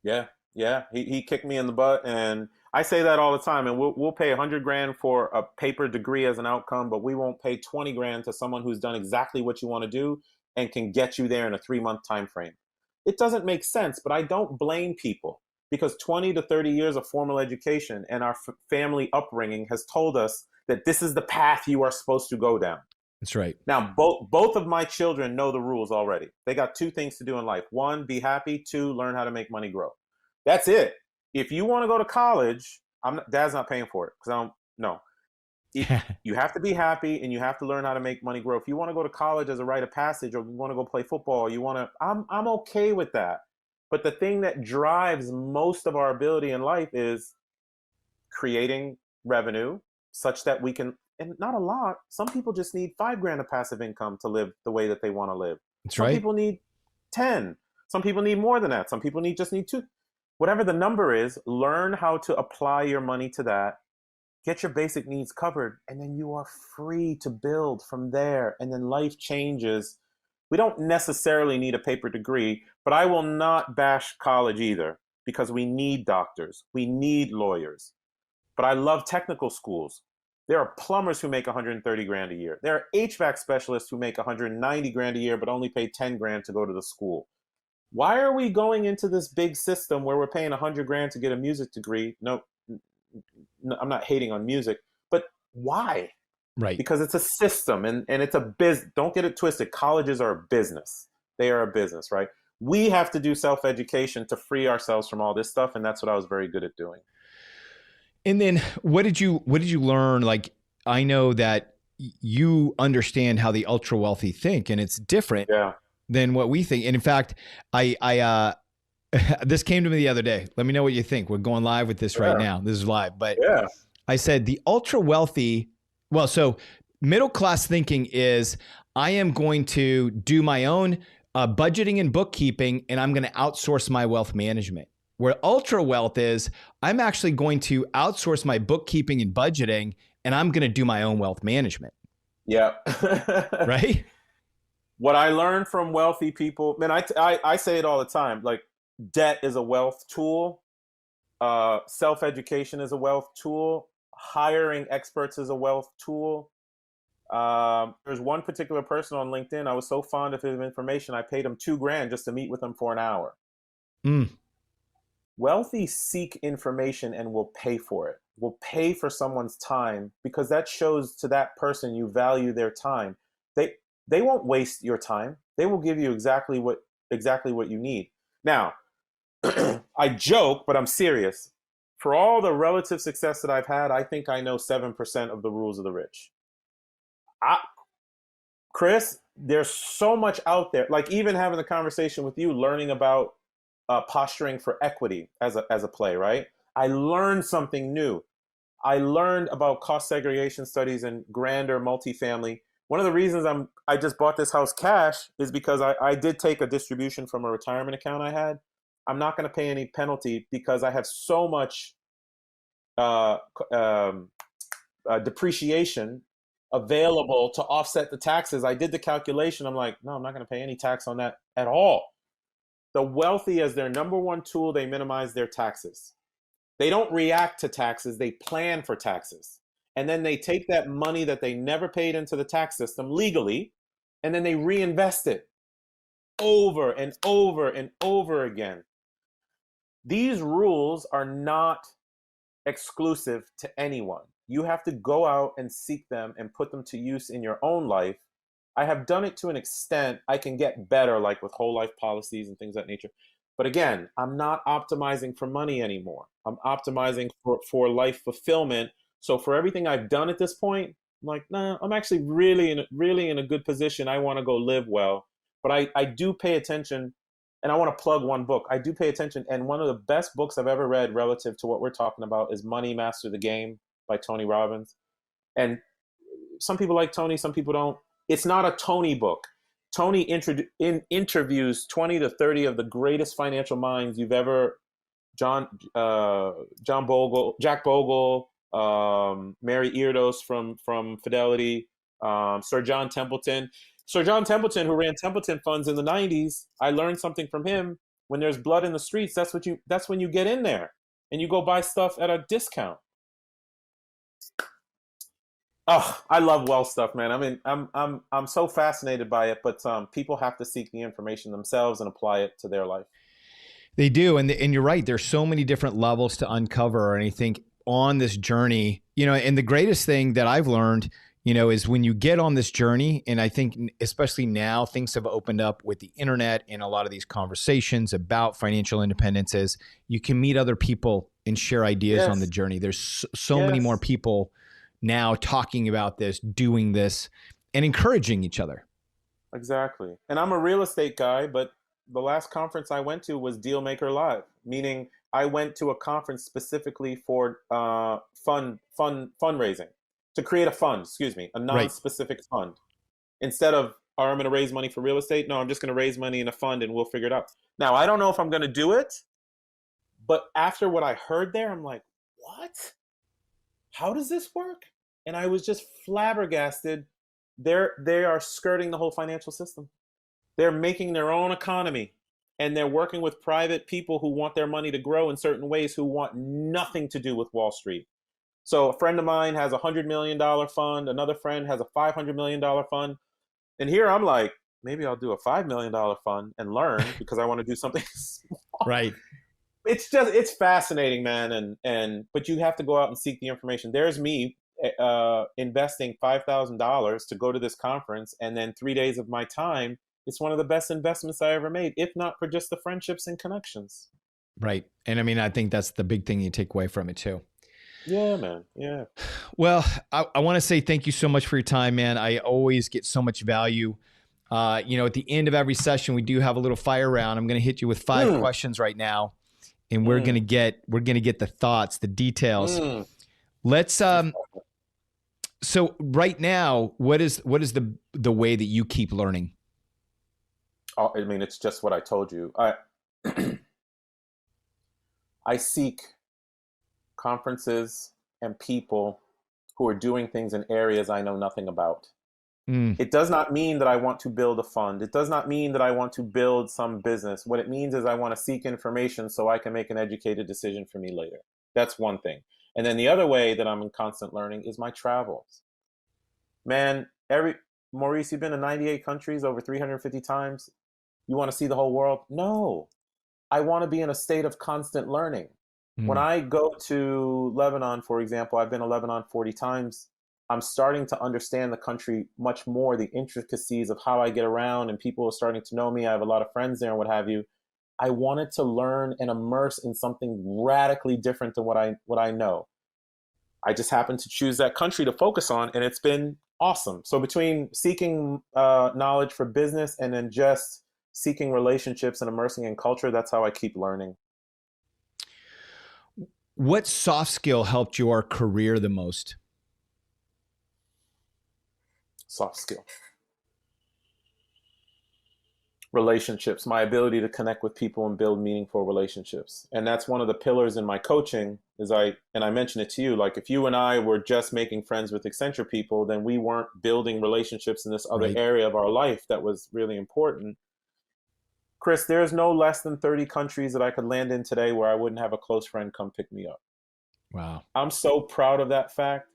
Yeah. Yeah. He kicked me in the butt, and I say that all the time, and we'll pay 100 grand for a paper degree as an outcome, but we won't pay 20 grand to someone who's done exactly what you want to do and can get you there in a 3-month time frame. It doesn't make sense, but I don't blame people. because 20 to 30 years of formal education and our family upbringing has told us that this is the path you are supposed to go down. That's right. Now, both of my children know the rules already. They got two things to do in life. One, be happy. Two, learn how to make money grow. That's it. If you want to go to college, Dad's not paying for it because I don't know. You have to be happy and you have to learn how to make money grow. If you want to go to college as a rite of passage, or you want to go play football, I'm okay with that. But the thing that drives most of our ability in life is creating revenue such that we can, and not a lot. Some people just need $5,000 of passive income to live the way that they want to live. That's Some right. people need 10. Some people need more than that. Some people just need 2. Whatever the number is, learn how to apply your money to that. Get your basic needs covered, and then you are free to build from there. And then life changes. We don't necessarily need a paper degree, but I will not bash college either, because we need doctors. We need lawyers. But I love technical schools. There are plumbers who make $130,000 a year. There are HVAC specialists who make $190,000 a year, but only pay $10,000 to go to the school. Why are we going into this big system where we're paying $100,000 to get a music degree? No, I'm not hating on music, but why? Right. Because it's a system and it's a business. Don't get it twisted. Colleges are a business. They are a business, right? We have to do self-education to free ourselves from all this stuff. And that's what I was very good at doing. And then what did you learn? Like, I know that you understand how the ultra wealthy think, and it's different than what we think. And in fact, I this came to me the other day. Let me know what you think. We're going live with this right now. This is live. But I said the ultra wealthy, well, so middle class thinking is I am going to do my own budgeting and bookkeeping, and I'm going to outsource my wealth management. Where ultra wealth is, I'm actually going to outsource my bookkeeping and budgeting, and I'm going to do my own wealth management. Yeah. Right? What I learned from wealthy people, man, I say it all the time. Like, debt is a wealth tool. Self-education is a wealth tool. Hiring experts is a wealth tool. There's one particular person on LinkedIn. I was so fond of his information. I paid him $2,000 just to meet with him for an hour. Wealthy seek information and will pay for it. Will pay for someone's time because that shows to that person you value their time. They won't waste your time. They will give you exactly what you need. Now, I joke, but I'm serious. For all the relative success that I've had, I think I know 7% of the rules of the rich. Chris, there's so much out there. Like, even having the conversation with you, learning about posturing for equity as a play, right? I learned something new. I learned about cost segregation studies and grander multifamily. One of the reasons I just bought this house cash is because I did take a distribution from a retirement account I had. I'm not going to pay any penalty because I have so much depreciation available to offset the taxes. I did the calculation. I'm like, no, I'm not going to pay any tax on that at all. The wealthy, as their number one tool, they minimize their taxes. They don't react to taxes. They plan for taxes. And then they take that money that they never paid into the tax system legally, and then they reinvest it over and over and over again. These rules are not exclusive to anyone. You have to go out and seek them and put them to use in your own life. I have done it to an extent. I can get better, like with whole life policies and things of that nature. But again, I'm not optimizing for money anymore. I'm optimizing for life fulfillment. So for everything I've done at this point, I'm like, nah, I'm actually really in a good position. I want to go live well. But I do pay attention, and I want to plug one book. I do pay attention, and one of the best books I've ever read relative to what we're talking about is Money Master the Game by Tony Robbins. And some people like Tony, some people don't. It's not a Tony book. Tony interviews 20 to 30 of the greatest financial minds you've ever, Jack Bogle, Mary Erdos from Fidelity, Sir John Templeton. Sir John Templeton, who ran Templeton Funds in the 90s, I learned something from him. When there's blood in the streets, that's when you get in there and you go buy stuff at a discount. Oh, I love wealth stuff, man. I mean, I'm so fascinated by it, but people have to seek the information themselves and apply it to their life. They do. And you're right. There's so many different levels to uncover. And I think on this journey, and the greatest thing that I've learned, is when you get on this journey, and I think especially now things have opened up with the internet and a lot of these conversations about financial independence, is you can meet other people and share ideas on the journey. There's so many more people now talking about this, doing this, and encouraging each other. Exactly. And I'm a real estate guy, but the last conference I went to was Dealmaker Live, meaning I went to a conference specifically for fundraising, to create a fund, a non-specific fund. Instead of, I'm going to raise money for real estate. No, I'm just going to raise money in a fund and we'll figure it out. Now, I don't know if I'm going to do it, but after what I heard there, I'm like, what? How does this work? And I was just flabbergasted. They are skirting the whole financial system. They're making their own economy, and they're working with private people who want their money to grow in certain ways, who want nothing to do with Wall Street. So a friend of mine has a $100 million fund. Another friend has a $500 million fund. And here I'm like, maybe I'll do a $5 million fund and learn because I want to do something small. Right. It's fascinating, man. But you have to go out and seek the information. There's me investing $5,000 to go to this conference, and then 3 days of my time. It's one of the best investments I ever made, if not for just the friendships and connections. Right. And I mean, I think that's the big thing you take away from it too. Yeah, man. Yeah. Well, I want to say thank you so much for your time, man. I always get so much value. At the end of every session, we do have a little fire round. I'm going to hit you with 5 questions right now, and we're going to get the thoughts, the details. Let's so right now, what is the way that you keep learning? Oh, I mean, it's just what I told you. I seek conferences and people who are doing things in areas I know nothing about. It does not mean that I want to build a fund. It does not mean that I want to build some business. What it means is I want to seek information so I can make an educated decision for me later. That's one thing. And then the other way that I'm in constant learning is my travels. Man, Maurice, you've been to 98 countries over 350 times. You want to see the whole world? No. I want to be in a state of constant learning. When I go to Lebanon, for example, I've been to Lebanon 40 times. I'm starting to understand the country much more, the intricacies of how I get around, and people are starting to know me. I have a lot of friends there and what have you. I wanted to learn and immerse in something radically different than what I know. I just happened to choose that country to focus on, and it's been awesome. So between seeking knowledge for business and then just seeking relationships and immersing in culture, that's how I keep learning. What soft skill helped your career the most? Soft skill. Relationships, my ability to connect with people and build meaningful relationships. And that's one of the pillars in my coaching I mentioned it to you, like if you and I were just making friends with Accenture people, then we weren't building relationships in this other area of our life that was really important. Chris, there's no less than 30 countries that I could land in today where I wouldn't have a close friend come pick me up. Wow. I'm so proud of that fact.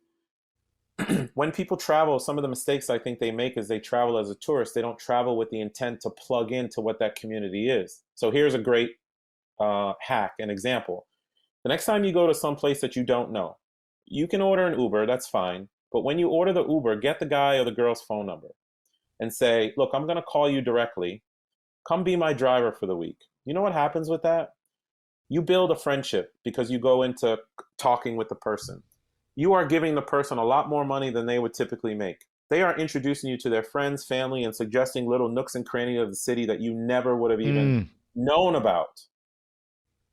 When people travel, some of the mistakes I think they make is they travel as a tourist. They don't travel with the intent to plug into what that community is. So here's a great hack, an example. The next time you go to some place that you don't know, you can order an Uber, that's fine. But when you order the Uber, get the guy or the girl's phone number and say, look, I'm going to call you directly. Come be my driver for the week. You know what happens with that? You build a friendship because you go into talking with the person. You are giving the person a lot more money than they would typically make. They are introducing you to their friends, family, and suggesting little nooks and crannies of the city that you never would have even known about.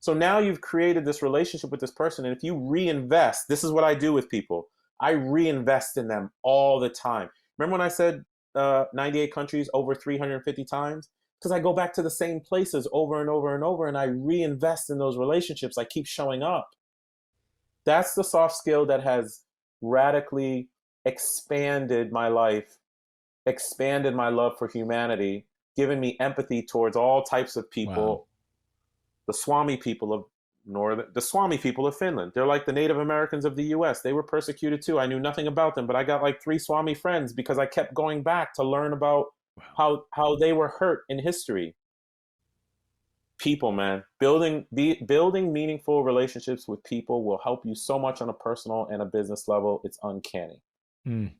So now you've created this relationship with this person. And if you reinvest, this is what I do with people. I reinvest in them all the time. Remember when I said 98 countries over 350 times? Because I go back to the same places over and over and over, and I reinvest in those relationships. I keep showing up. That's the soft skill that has radically expanded my life, expanded my love for humanity, given me empathy towards all types of people. Wow. The Swami people of Finland. They're like the Native Americans of the US. They were persecuted too. I knew nothing about them, but I got like 3 Swami friends because I kept going back to learn about how they were hurt in history. people, man. Building meaningful relationships with people will help you so much on a personal and a business level. It's uncanny. Mm.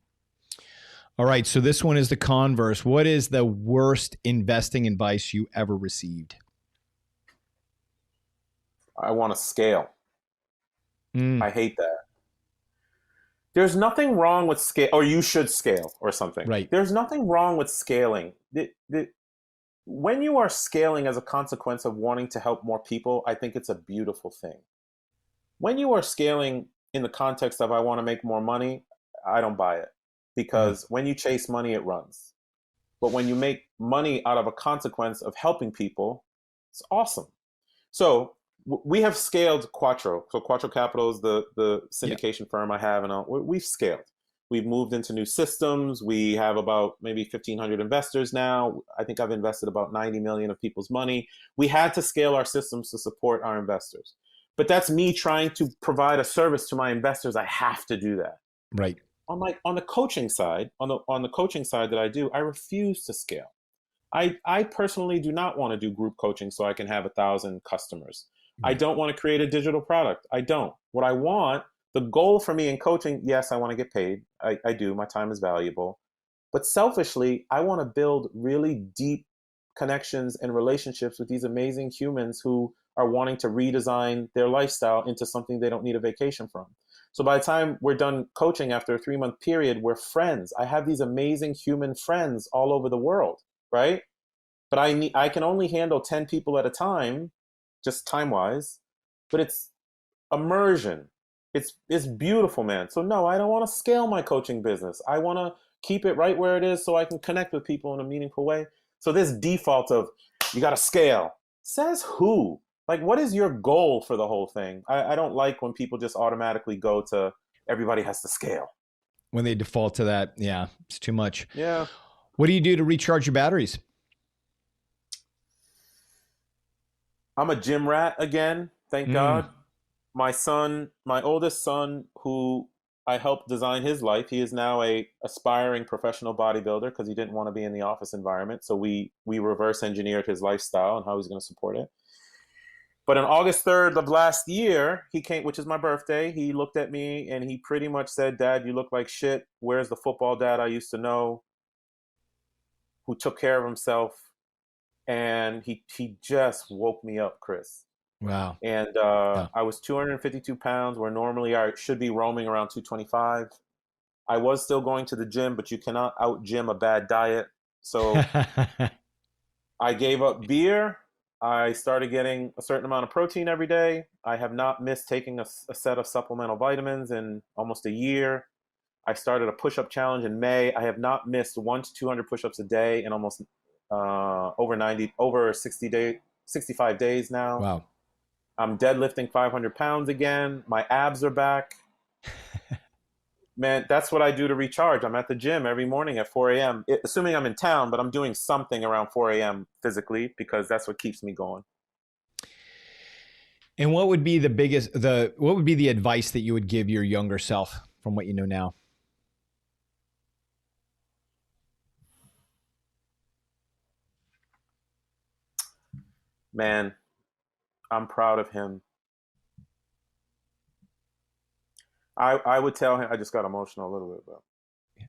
All right. So this one is the converse. What is the worst investing advice you ever received? I want to scale. Mm. I hate that. There's nothing wrong with scale, or you should scale or something. Right. There's nothing wrong with scaling. When you are scaling as a consequence of wanting to help more people, I think it's a beautiful thing. When you are scaling in the context of I want to make more money, I don't buy it. Because when you chase money, it runs. But when you make money out of a consequence of helping people, it's awesome. So we have scaled Quattro. So Quattro Capital is the syndication firm I have, and we've scaled. We've moved into new systems. We have about maybe 1,500 investors now. I think I've invested about 90 million of people's money. We had to scale our systems to support our investors. But that's me trying to provide a service to my investors. I have to do that. Right. On the coaching side, on the coaching side that I do, I refuse to scale. I personally do not want to do group coaching so I can have 1,000 customers. I don't want to create a digital product. I don't. What I want, the goal for me in coaching, yes, I want to get paid. I do. My time is valuable. But selfishly, I want to build really deep connections and relationships with these amazing humans who are wanting to redesign their lifestyle into something they don't need a vacation from. So by the time we're done coaching after a 3-month period, we're friends. I have these amazing human friends all over the world, right? But I can only handle 10 people at a time, just time-wise. But it's immersion. It's beautiful, man. So no, I don't want to scale my coaching business. I want to keep it right where it is so I can connect with people in a meaningful way. So this default of you got to scale, says who? Like, what is your goal for the whole thing? I don't like when people just automatically go to everybody has to scale. When they default to that, yeah, it's too much. Yeah. What do you do to recharge your batteries? I'm a gym rat again, thank God. My oldest son, who I helped design his life, he is now a aspiring professional bodybuilder because he didn't want to be in the office environment. So we reverse engineered his lifestyle and how he's going to support it. But on August 3rd of last year, he came, which is my birthday. He looked at me and he pretty much said, "Dad, you look like shit. Where's the football dad I used to know who took care of himself?" And he just woke me up, Chris. Wow. And Yeah. I was 252 pounds, where normally I should be roaming around 225. I was still going to the gym, but you cannot out gym a bad diet. So I gave up beer. I started getting a certain amount of protein every day. I have not missed taking a set of supplemental vitamins in almost a year. I started a push-up challenge in May. I have not missed 1 to 200 push-ups a day in almost over 65 days now. Wow. I'm deadlifting 500 pounds again. My abs are back. Man, that's what I do to recharge. I'm at the gym every morning at 4 a.m., assuming I'm in town, but I'm doing something around 4 a.m. physically because that's what keeps me going. And what would be what would be the advice that you would give your younger self from what you know now? Man, I'm proud of him. I would tell him, I just got emotional a little bit, bro. Yeah.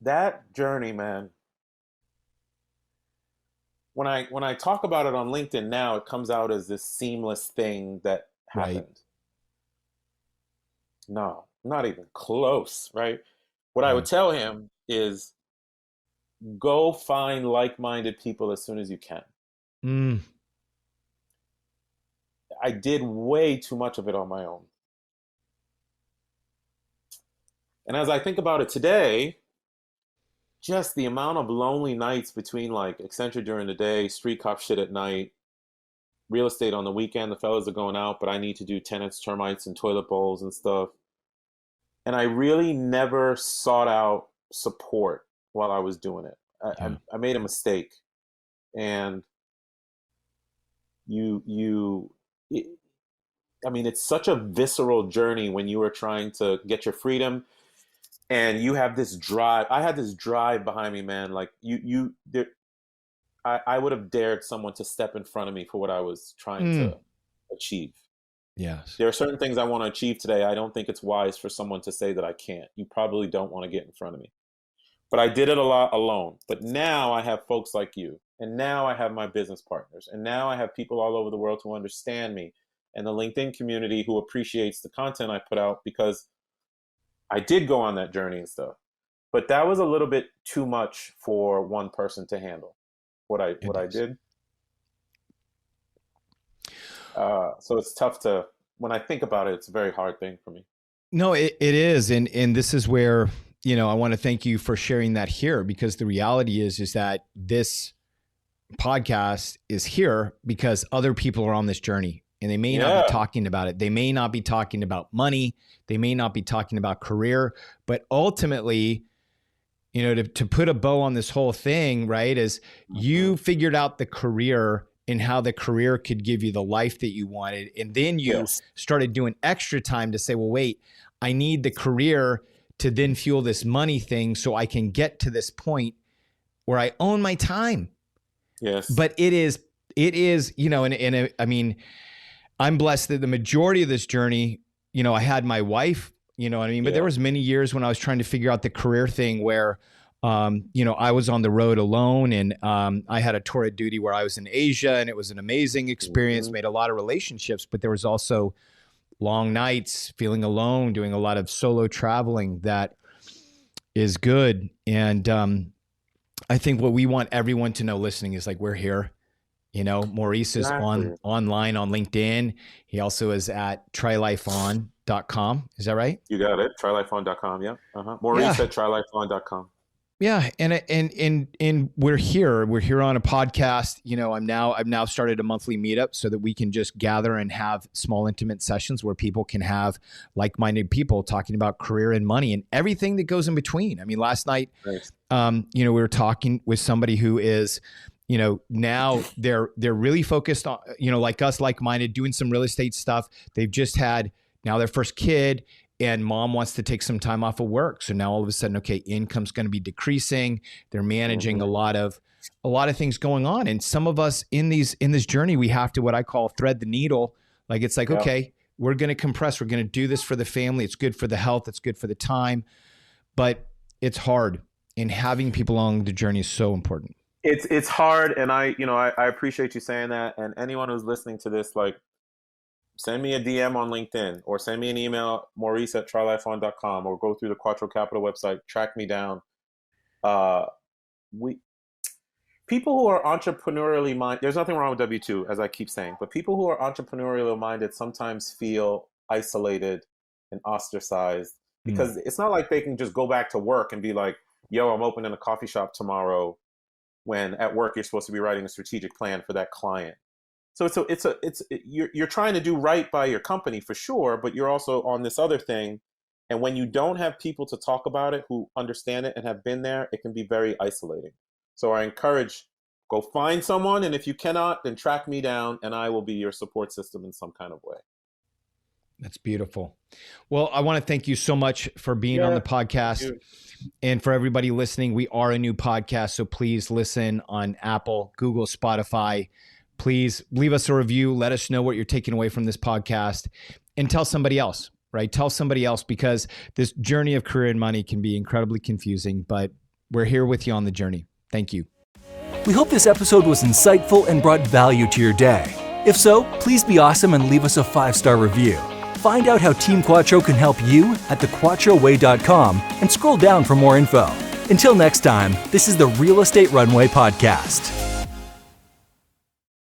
That journey, man. When I talk about it on LinkedIn now, it comes out as this seamless thing that happened. Right. No, not even close, right? What I Yeah. would tell him is go find like-minded people as soon as you can. Mm. I did way too much of it on my own. And as I think about it today, just the amount of lonely nights between like Accenture during the day, street cop shit at night, real estate on the weekend, the fellas are going out, but I need to do tenants, termites, and toilet bowls and stuff. And I really never sought out support while I was doing it. I made a mistake. And it's such a visceral journey when you are trying to get your freedom and you have this drive. I had this drive behind me, man. Like I would have dared someone to step in front of me for what I was trying to achieve. Yes. There are certain things I want to achieve today. I don't think it's wise for someone to say that I can't. You probably don't want to get in front of me. But I did it a lot alone. But now I have folks like you. And now I have my business partners. And now I have people all over the world who understand me, and the LinkedIn community who appreciates the content I put out, because I did go on that journey and stuff. But that was a little bit too much for one person to handle. What I did. So it's tough to, when I think about it, it's a very hard thing for me. No, it is. And this is where, I want to thank you for sharing that here, because the reality is that this podcast is here because other people are on this journey, and they may not be talking about it. They may not be talking about money. They may not be talking about career, but ultimately, to put a bow on this whole thing, right, is you figured out the career and how the career could give you the life that you wanted. And then you started doing extra time to say, well, wait, I need the career to then fuel this money thing so I can get to this point where I own my time. Yes. But it is, I mean, I'm blessed that the majority of this journey, I had my wife, but there was many years when I was trying to figure out the career thing where, I was on the road alone, and I had a tour of duty where I was in Asia, and it was an amazing experience, made a lot of relationships, but there was also long nights, feeling alone, doing a lot of solo traveling that is good. And I think what we want everyone to know listening is, like, we're here. Maurice is online on LinkedIn. He also is at trylifeon.com. Is that right? You got it. Trylifeon.com. Yeah. Maurice at trylifeon.com. Yeah. And we're here. We're here on a podcast. I've now started a monthly meetup so that we can just gather and have small, intimate sessions where people can have like-minded people talking about career and money and everything that goes in between. I mean, last night, we were talking with somebody who is, now they're really focused on, like us, like-minded, doing some real estate stuff. They've just had now their first kid, and mom wants to take some time off of work. So now all of a sudden, okay, income's going to be decreasing. They're managing a lot of things going on. And some of us in this journey, we have to, what I call, thread the needle. Like, it's like, okay, we're going to compress. We're going to do this for the family. It's good for the health. It's good for the time, but it's hard. And having people along the journey is so important. It's hard. And I appreciate you saying that. And anyone who's listening to this, like, send me a DM on LinkedIn, or send me an email, Maurice at trylifeon.com, or go through the Quattro Capital website, track me down. People who are entrepreneurially minded, there's nothing wrong with W-2, as I keep saying, but people who are entrepreneurially minded sometimes feel isolated and ostracized, because it's not like they can just go back to work and be like, yo, I'm opening a coffee shop tomorrow, when at work you're supposed to be writing a strategic plan for that client. So you're trying to do right by your company for sure, but you're also on this other thing. And when you don't have people to talk about it who understand it and have been there, it can be very isolating. So I encourage, go find someone. And if you cannot, then track me down, and I will be your support system in some kind of way. That's beautiful. Well, I want to thank you so much for being on the podcast. And for everybody listening, we are a new podcast. So please listen on Apple, Google, Spotify. Please leave us a review. Let us know what you're taking away from this podcast, and tell somebody else, right? Tell somebody else, because this journey of career and money can be incredibly confusing, but we're here with you on the journey. Thank you. We hope this episode was insightful and brought value to your day. If so, please be awesome and leave us a 5-star review. Find out how Team Quattro can help you at thequattroway.com and scroll down for more info. Until next time, this is the Real Estate Runway Podcast.